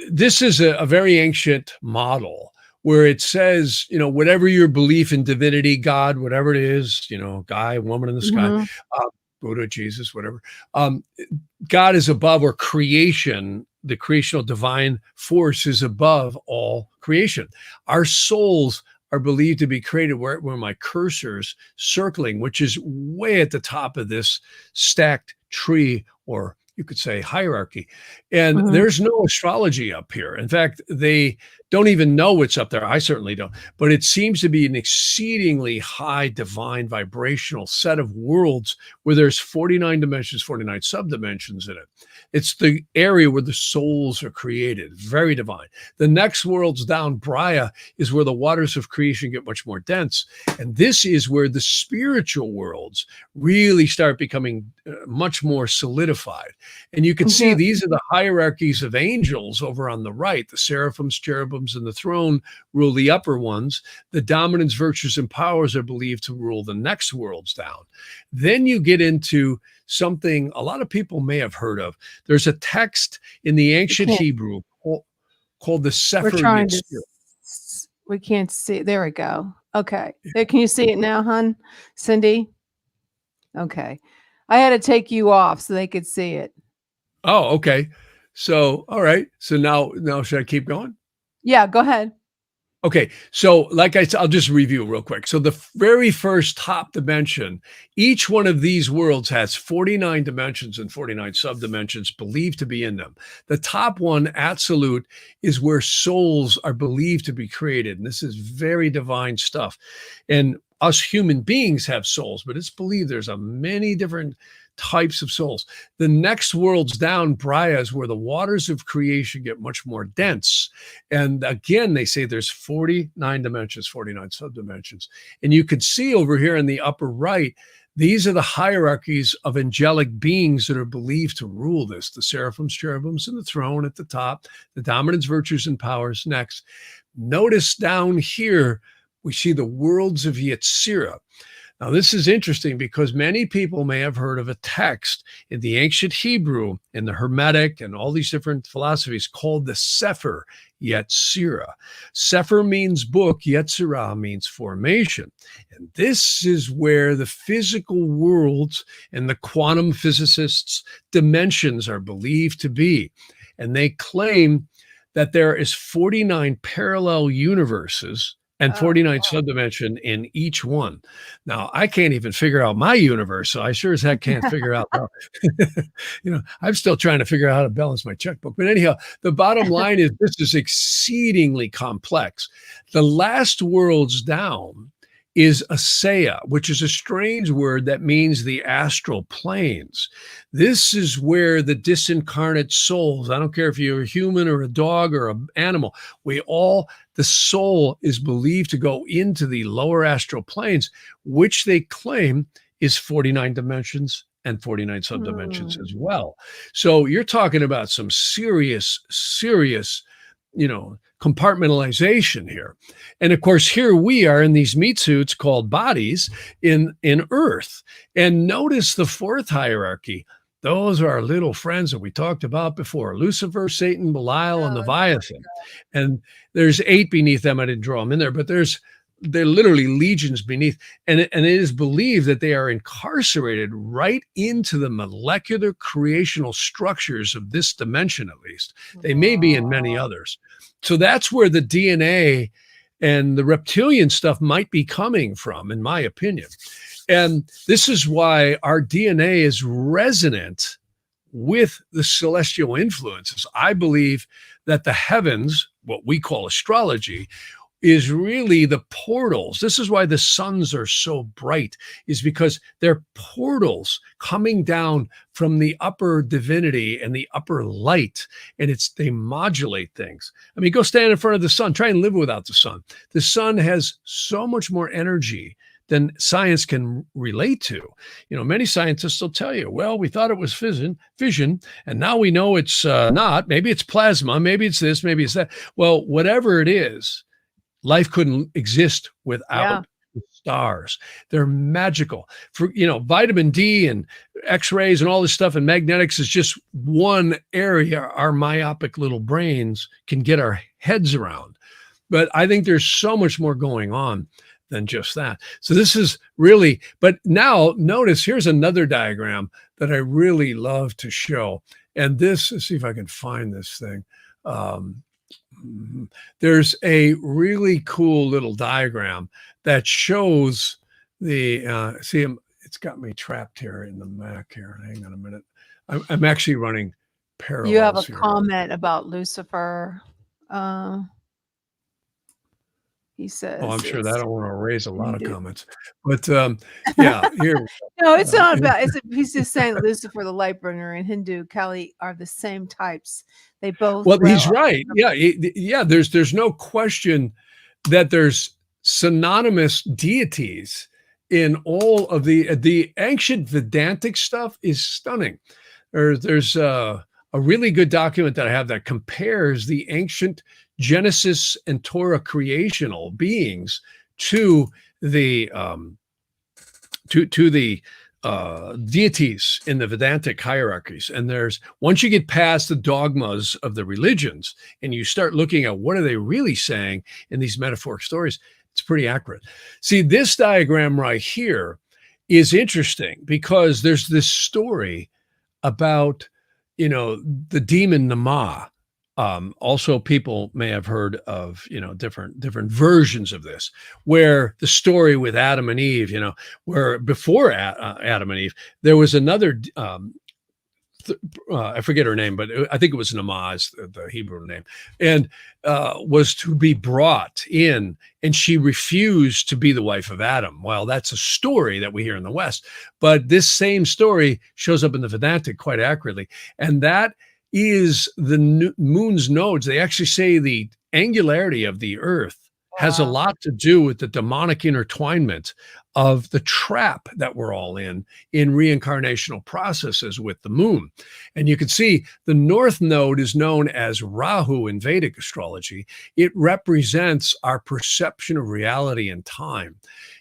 this is a very ancient model where it says, whatever your belief in divinity, God, whatever it is, guy, woman in the sky, Buddha, Jesus, whatever. God is above, or creation, the creational divine force is above all creation. Our souls are believed to be created where my cursor's circling, which is way at the top of this stacked tree, or you could say hierarchy. And there's no astrology up here. In fact, they don't even know what's up there. I certainly don't. But it seems to be an exceedingly high divine vibrational set of worlds where there's 49 dimensions, 49 subdimensions in it. It's the area where the souls are created. Very divine. The next worlds down, Braya, is where the waters of creation get much more dense. And this is where the spiritual worlds really start becoming much more solidified. And you can see these are the hierarchies of angels over on the right. The seraphims, cherubims, and the throne rule the upper ones. The dominance, virtues, and powers are believed to rule the next worlds down. Then you get into something a lot of people may have heard of. There's a text in the ancient Hebrew called the Sefer Yetzirah. We can't see. There we go. Okay. There, can you see it now, hon? Cindy? Okay. I had to take you off so they could see it. Oh, okay. So, all right. So now should I keep going? Yeah, go ahead. Okay. So like I said, I'll just review real quick. So the very first top dimension, each one of these worlds has 49 dimensions and 49 subdimensions believed to be in them. The top one, absolute, is where souls are believed to be created. And this is very divine stuff. And us human beings have souls, but it's believed there's many different types of souls. The next worlds down, Braya, is where the waters of creation get much more dense. And again, they say there's 49 dimensions, 49 subdimensions. And you could see over here in the upper right, these are the hierarchies of angelic beings that are believed to rule this. The seraphims, cherubims, and the throne at the top, the dominance, virtues, and powers next. Notice down here, we see the worlds of Yetzirah. Now, this is interesting because many people may have heard of a text in the ancient Hebrew, in the Hermetic and all these different philosophies called the Sefer Yetzirah. Sefer means book, Yetzirah means formation. And this is where the physical worlds and the quantum physicists' dimensions are believed to be. And they claim that there is 49 parallel universes and 49 subdimension in each one. Now, I can't even figure out my universe, so I sure as heck can't figure out how. I'm still trying to figure out how to balance my checkbook. But anyhow, the bottom line is this is exceedingly complex. The last worlds down is Asaya, which is a strange word that means the astral planes. This is where the disincarnate souls, I don't care if you're a human or a dog or an animal, the soul is believed to go into the lower astral planes, which they claim is 49 dimensions and 49 subdimensions Hmm. as well. So you're talking about some serious, serious, compartmentalization here. And of course, here we are in these meat suits called bodies in Earth. And notice the fourth hierarchy. Those are our little friends that we talked about before: Lucifer, Satan, Belial, and Oh, Leviathan. And there's 8 beneath them. I didn't draw them in there, but they're literally legions beneath. And it is believed that they are incarcerated right into the molecular creational structures of this dimension, at least. They may be in many others. So that's where the DNA and the reptilian stuff might be coming from, in my opinion. And this is why our DNA is resonant with the celestial influences. I believe that the heavens, what we call astrology, is really the portals. This is why the suns are so bright, is because they're portals coming down from the upper divinity and the upper light. And they modulate things. I mean, go stand in front of the sun, try and live without the sun. The sun has so much more energy than science can relate to. Many scientists will tell you, well, we thought it was fission, and now we know it's not. Maybe it's plasma, maybe it's this, maybe it's that. Well, whatever it is, life couldn't exist without the stars. They're magical. For vitamin D and X-rays and all this stuff, and magnetics is just one area our myopic little brains can get our heads around. But I think there's so much more going on than just that. So this is really, but now notice here's another diagram that I really love to show. And this, let's see if I can find this thing. There's a really cool little diagram that shows the, it's got me trapped here in the Mac here. Hang on a minute. I'm actually running parallels. You have a here. comment about Lucifer. He says, Oh, I'm sure that I don't want to raise a lot of Hindu. comments, but yeah, here. No, it's not about. He's just saying Lucifer, the light bringer, and Hindu Kali are the same types. They both. Well, he's right. Yeah. There's no question that there's synonymous deities in all of the ancient Vedantic stuff is stunning. There's a really good document that I have that compares the ancient Genesis and Torah creational beings to the deities in the Vedantic hierarchies. And once you get past the dogmas of the religions and you start looking at what are they really saying in these metaphoric stories, it's pretty accurate. See, this diagram right here is interesting because there's this story about, the demon Nama. Also, people may have heard of, different versions of this, where the story with Adam and Eve, where before Adam and Eve, there was another, I forget her name, but I think it was Namaz, the Hebrew name, and was to be brought in, and she refused to be the wife of Adam. Well, that's a story that we hear in the West, but this same story shows up in the Vedantic quite accurately, and that is the moon's nodes. They actually say the angularity of the earth has a lot to do with the demonic intertwinement of the trap that we're all in reincarnational processes with the moon. And you can see the north node is known as Rahu in Vedic astrology. It represents our perception of reality and time.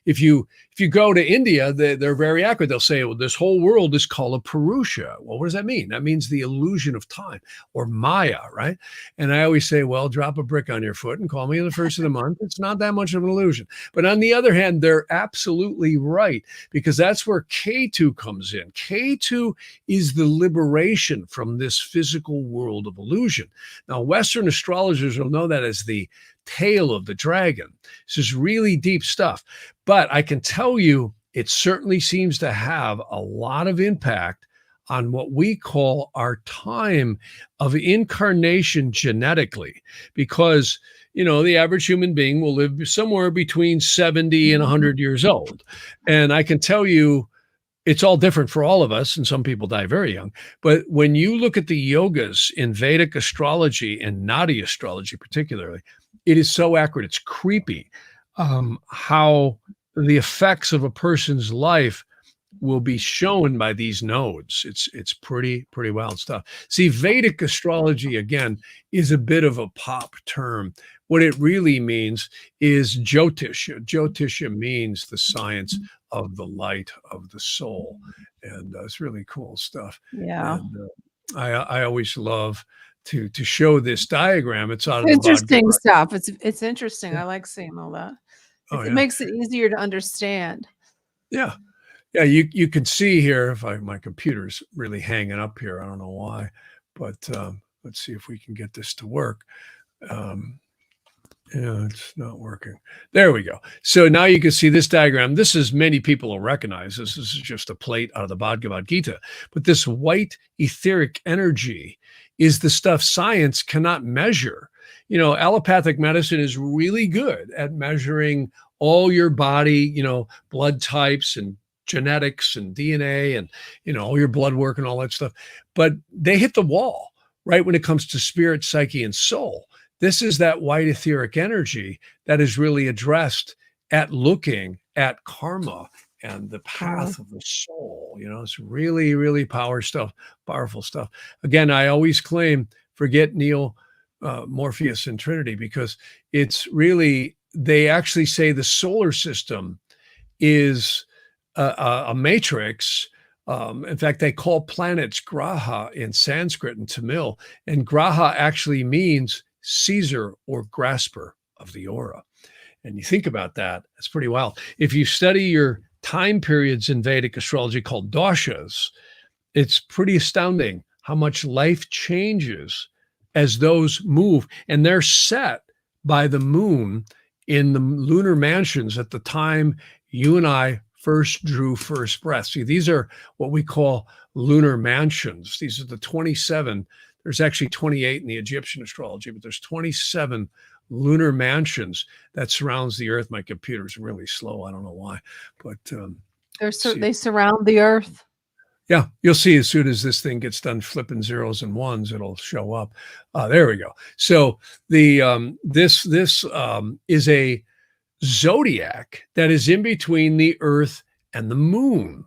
If you go to India, they're very accurate. They'll say, well, this whole world is called a Purusha. Well, what does that mean? That means the illusion of time, or Maya, right? And I always say, well, drop a brick on your foot and call me the first of the month. It's not that much of an illusion. But on the other hand, they're absolutely right, because that's where K2 comes in. K2 is the liberation from this physical world of illusion. Now, Western astrologers will know that as the tail of the dragon. This is really deep stuff. But I can tell you, it certainly seems to have a lot of impact on what we call our time of incarnation genetically, because, the average human being will live somewhere between 70 and 100 years old. And I can tell you, it's all different for all of us, and some people die very young. But when you look at the yogas in Vedic astrology and Nadi astrology particularly, it is so accurate. It's creepy how the effects of a person's life will be shown by these nodes. It's pretty wild stuff. See, Vedic astrology again is a bit of a pop term. What it really means is Jyotisha. Jyotisha means the science of the light of the soul, and it's really cool stuff. Yeah. And I always love to show this diagram. It's out of the Interesting Bhagavad. stuff. It's interesting. I like seeing all that. Oh, It yeah. makes it easier to understand. Yeah. Yeah, you can see here if my computer's really hanging up here. I don't know why, but let's see if we can get this to work. Yeah, it's not working. There we go. So now you can see this diagram. This is many people will recognize. This is just a plate out of the Bhagavad Gita. But this white etheric energy is the stuff science cannot measure. Allopathic medicine is really good at measuring all your body, blood types and genetics and DNA and, all your blood work and all that stuff. But they hit the wall, right, when it comes to spirit, psyche, and soul. This is that white etheric energy that is really addressed at looking at karma and the path of the soul. It's really, really powerful stuff. Again, I always claim, forget Neo, Morpheus, and Trinity, because it's really, they actually say the solar system is a matrix. In fact, they call planets graha in Sanskrit and Tamil, and graha actually means Caesar or grasper of the aura. And you think about that, it's pretty wild. If you study your time periods in Vedic astrology called doshas, it's pretty astounding how much life changes as those move. And they're set by the moon in the lunar mansions at the time you and I first drew first breath. See, these are what we call lunar mansions. These are the 27. There's actually 28 in the Egyptian astrology, but there's 27 lunar mansions that surrounds the Earth. My computer's really slow. I don't know why, but They surround the Earth. yeah, you'll see as soon as this thing gets done flipping zeros and ones, it'll show up. There we go. So the this is a zodiac that is in between the Earth and the moon.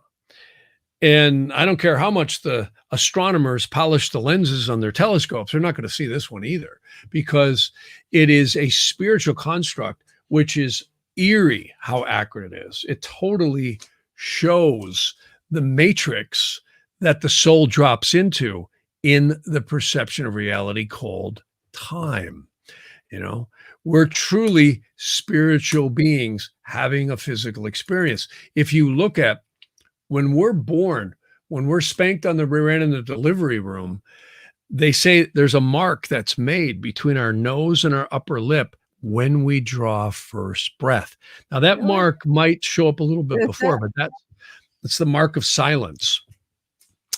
And I don't care how much the astronomers polish the lenses on their telescopes, they're not going to see this one either, because it is a spiritual construct, which is eerie how accurate it is. It totally shows the matrix that the soul drops into in the perception of reality called time. We're truly spiritual beings having a physical experience. If you look at when we're born, when we're spanked on the rear end in the delivery room, they say there's a mark that's made between our nose and our upper lip when we draw first breath. Now that mark might show up a little bit before, but that's the mark of silence.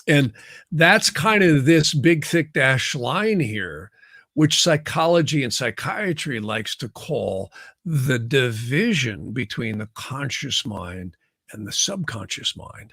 And that's kind of this big, thick dashed line here, which psychology and psychiatry likes to call the division between the conscious mind and the subconscious mind.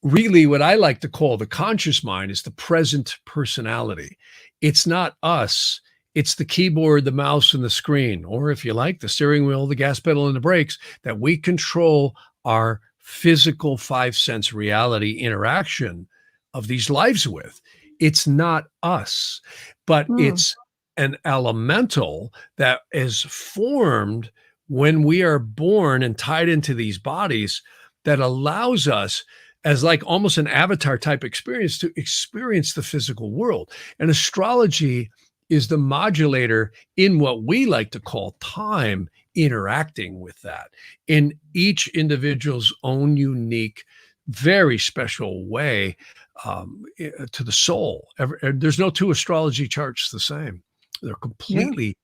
Really, what I like to call the conscious mind is the present personality. It's not us. It's the keyboard, the mouse, and the screen, or if you like, the steering wheel, the gas pedal, and the brakes, that we control our physical five sense reality interaction of these lives with. It's not us, but it's an elemental that is formed when we are born and tied into these bodies that allows us, as like almost an avatar type experience, to experience the physical world. And astrology is the modulator in what we like to call time, interacting with that in each individual's own unique, very special way to the soul. There's no two astrology charts the same. They're completely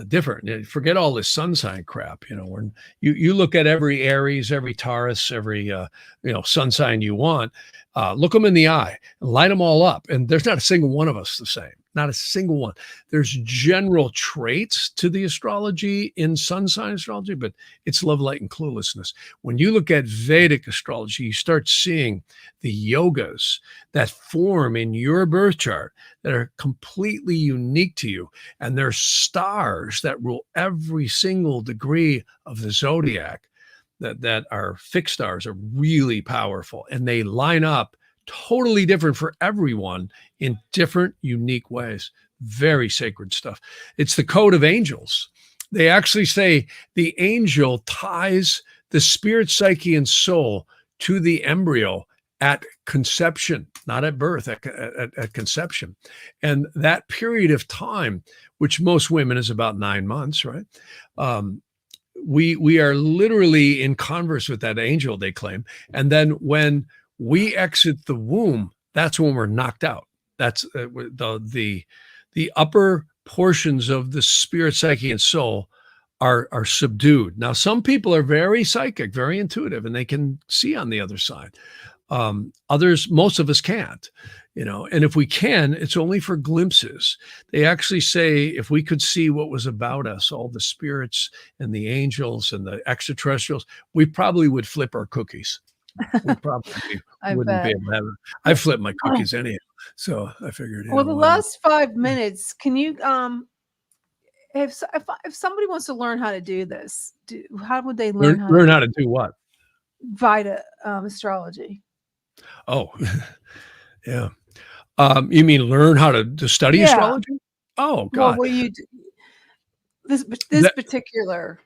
different. Forget all this sun sign crap. When you look at every Aries, every Taurus, every sun sign you want, look them in the eye, light them all up, and there's not a single one of us the same. Not a single one. There's general traits to the astrology in sun sign astrology, but it's love, light, and cluelessness. When you look at Vedic astrology, you start seeing the yogas that form in your birth chart that are completely unique to you. And they're stars that rule every single degree of the zodiac. that are fixed stars are really powerful, and they line up totally different for everyone in different, unique ways. Very sacred stuff. It's the code of angels. They actually say the angel ties the spirit, psyche, and soul to the embryo at conception, not at birth, at conception. And that period of time, which most women is about 9 months, right? We are literally in converse with that angel, they claim. And then when we exit the womb, that's when we're knocked out. That's the upper portions of the spirit, psyche, and soul are subdued. Now, some people are very psychic, very intuitive, and they can see on the other side. Others, most of us can't, and if we can, it's only for glimpses. They actually say if we could see what was about us, all the spirits and the angels and the extraterrestrials, we probably would flip our cookies. We probably wouldn't be able to have it. I flip my cookies anyhow, so I figured. Well, the last 5 minutes, can you if somebody wants to learn how to do this, how would they learn how to do what? Vedic astrology. Oh, yeah. You mean learn how to study astrology? Oh, God. Well, you do this particular.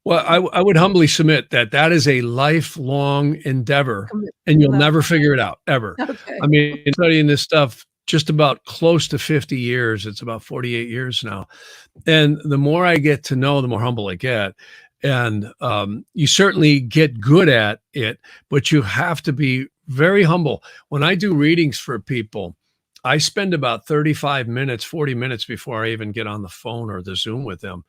Well, I would humbly submit that is a lifelong endeavor, and you'll never figure it out, ever. Okay. I mean, studying this stuff just about close to 50 years. It's about 48 years now. And the more I get to know, the more humble I get. And you certainly get good at it, but you have to be very humble. When I do readings for people, I spend about 35 minutes, 40 minutes before I even get on the phone or the Zoom with them.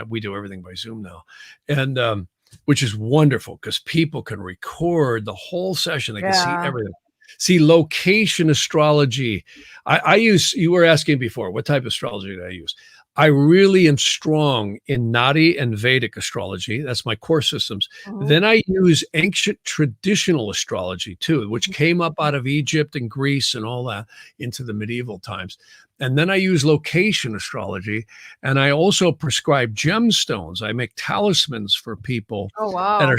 We do everything by Zoom now. And which is wonderful because people can record the whole session. They can see everything. See, location astrology. I use, you were asking before, what type of astrology do I use? I really am strong in Nadi and Vedic astrology. That's my core systems. Mm-hmm. Then I use ancient traditional astrology too, which came up out of Egypt and Greece and all that into the medieval times. And then I use location astrology, and I also prescribe gemstones. I make talismans for people that are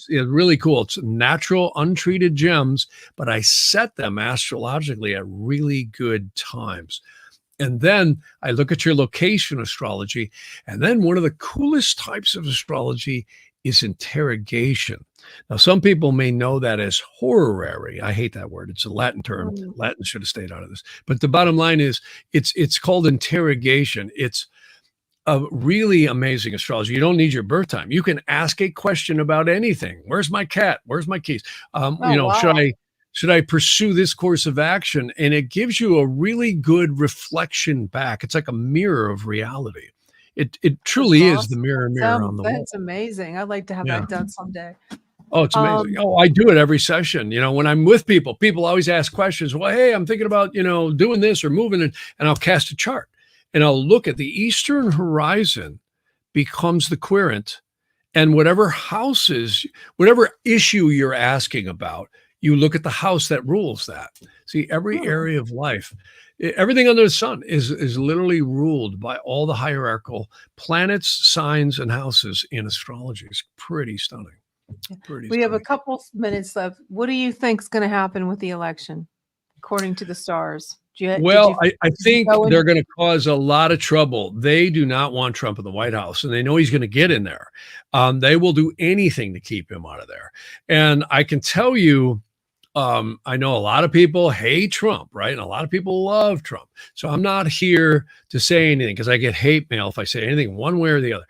really cool. It's natural, untreated gems, but I set them astrologically at really good times. And then I look at your location astrology. And then one of the coolest types of astrology is interrogation. Now, some people may know that as horary. I hate that word. It's a Latin term. Latin should have stayed out of this. But the bottom line is it's called interrogation. It's a really amazing astrology. You don't need your birth time. You can ask a question about anything. Where's my cat? Where's my keys? Should I pursue this course of action? And it gives you a really good reflection back. It's like a mirror of reality. It truly is the mirror on the wall. That's amazing. I'd like to have that done someday. Oh, it's amazing. I do it every session. When I'm with people always ask questions. Well, hey, I'm thinking about, doing this or moving, and I'll cast a chart and I'll look at the eastern horizon becomes the querent, and whatever issue you're asking about, you look at the house that rules that. See, every area of life, everything under the sun is literally ruled by all the hierarchical planets, signs, and houses in astrology. It's pretty stunning. We have a couple minutes left. What do you think is going to happen with the election, according to the stars? I think they're going to cause a lot of trouble. They do not want Trump in the White House, and they know he's going to get in there. They will do anything to keep him out of there. And I can tell you, I know a lot of people hate Trump, right? And a lot of people love Trump. So I'm not here to say anything because I get hate mail if I say anything one way or the other.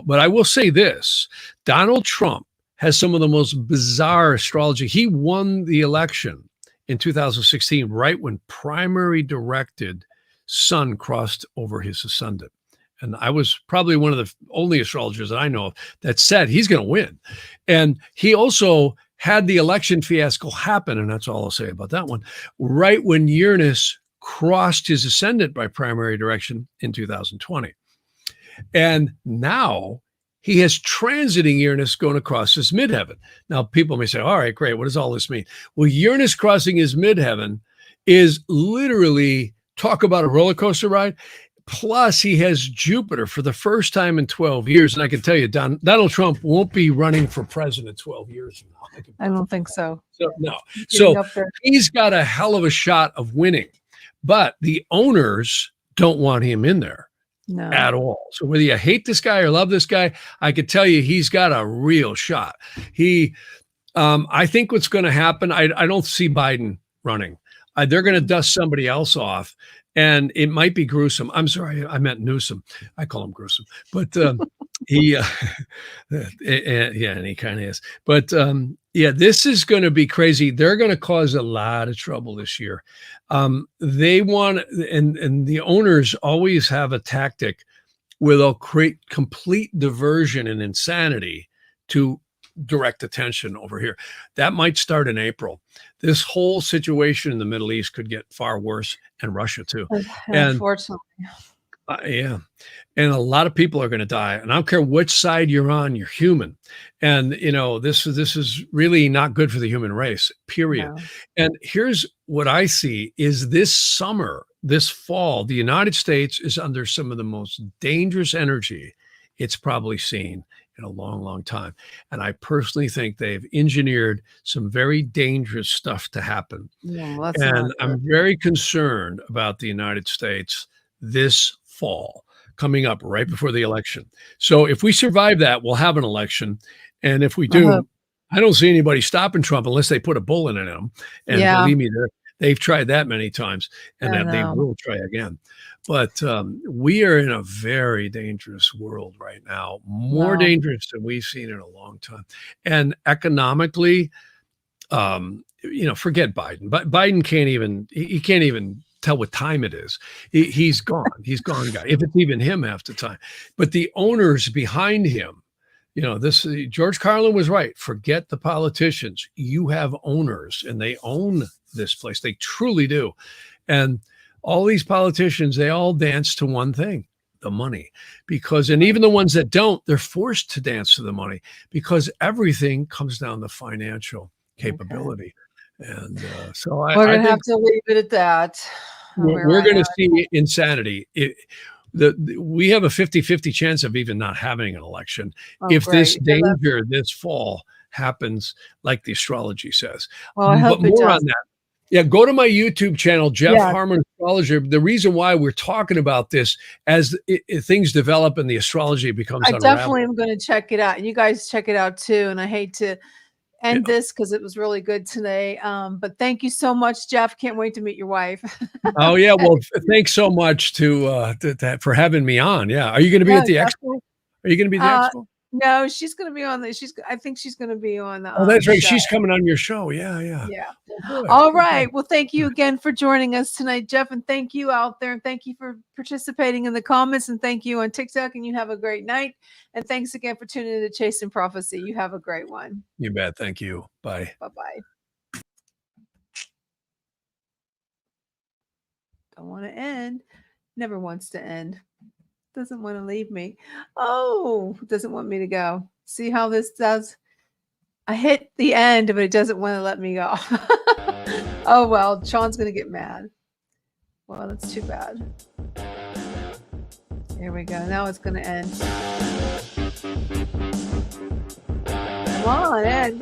But I will say this: Donald Trump has some of the most bizarre astrology. He won the election in 2016, right when primary directed sun crossed over his ascendant. And I was probably one of the only astrologers that I know of that said he's going to win. And he also had the election fiasco happen, and that's all I'll say about that one, right when Uranus crossed his ascendant by primary direction in 2020. And now he has transiting Uranus going across his midheaven. Now, people may say, all right, great. What does all this mean? Well, Uranus crossing his midheaven is literally, talk about a roller coaster ride. Plus, he has Jupiter for the first time in 12 years. And I can tell you, Donald Trump won't be running for president 12 years from now. I don't think so. No. Getting So up there. he's got a hell of a shot of winning. But the owners don't want him in there No. at all. So whether you hate this guy or love this guy, I could tell you he's got a real shot. I think what's going to happen, I don't see Biden running. They're going to dust somebody else off, and it might be gruesome. I'm sorry, I meant Newsom. I call him gruesome, but he, and he kind of is. But this is going to be crazy. They're going to cause a lot of trouble this year. They want, and the owners always have a tactic where they'll create complete diversion and insanity to direct attention over here. That might start in April. This whole situation in the Middle East could get far worse, and Russia too. Unfortunately. And a lot of people are going to die. And I don't care which side you're on, you're human. And this is really not good for the human race, period. No. And here's what I see is this summer, this fall, the United States is under some of the most dangerous energy it's probably seen in a long, long time. And I personally think they've engineered some very dangerous stuff to happen. Yeah, and I'm very concerned about the United States this fall, coming up right before the election. So if we survive that, we'll have an election. And if we do, I don't see anybody stopping Trump unless they put a bullet in him. And believe me, they've tried that many times, and that they will try again. But we are in a very dangerous world right now, more dangerous than we've seen in a long time. And economically, forget Biden. But Biden can't even tell what time it is. He's gone. He's gone, guy. If it's even him half the time. But the owners behind him, George Carlin was right. Forget the politicians. You have owners, and they own this place. They truly do. And all these politicians, they all dance to one thing, the money. And even the ones that don't, they're forced to dance to the money because everything comes down to financial capability. Okay. And so we're going to have to leave it at that. We're going to see insanity. We have a 50-50 chance of even not having an election if this danger this fall happens like the astrology says. Well, I hope but more on that. Yeah, go to my YouTube channel, Jeff Harman Astrologer. The reason why we're talking about this as things develop and the astrology becomes unraveled. I definitely am going to check it out. And you guys check it out too. And I hate to end this because it was really good today. But thank you so much, Jeff. Can't wait to meet your wife. Oh, yeah. Well, thanks so much for having me on. Yeah. Are you going to be at the expo? Are you going to be at the expo? No, she's going to be on I think she's going to be on the. Oh, that's right. She's coming on your show. Yeah. Good. All right. Well, thank you again for joining us tonight, Jeff. And thank you out there. And thank you for participating in the comments. And thank you on TikTok. And you have a great night. And thanks again for tuning in to Chasing Prophecy. You have a great one. You bet. Thank you. Bye. Bye-bye. Don't want to end. Never wants to end. Doesn't want to leave me. Oh, doesn't want me to go. See how this does? I hit the end, but it doesn't want to let me go. Oh, well, Sean's going to get mad. Well, that's too bad. Here we go. Now it's going to end. Come on, end.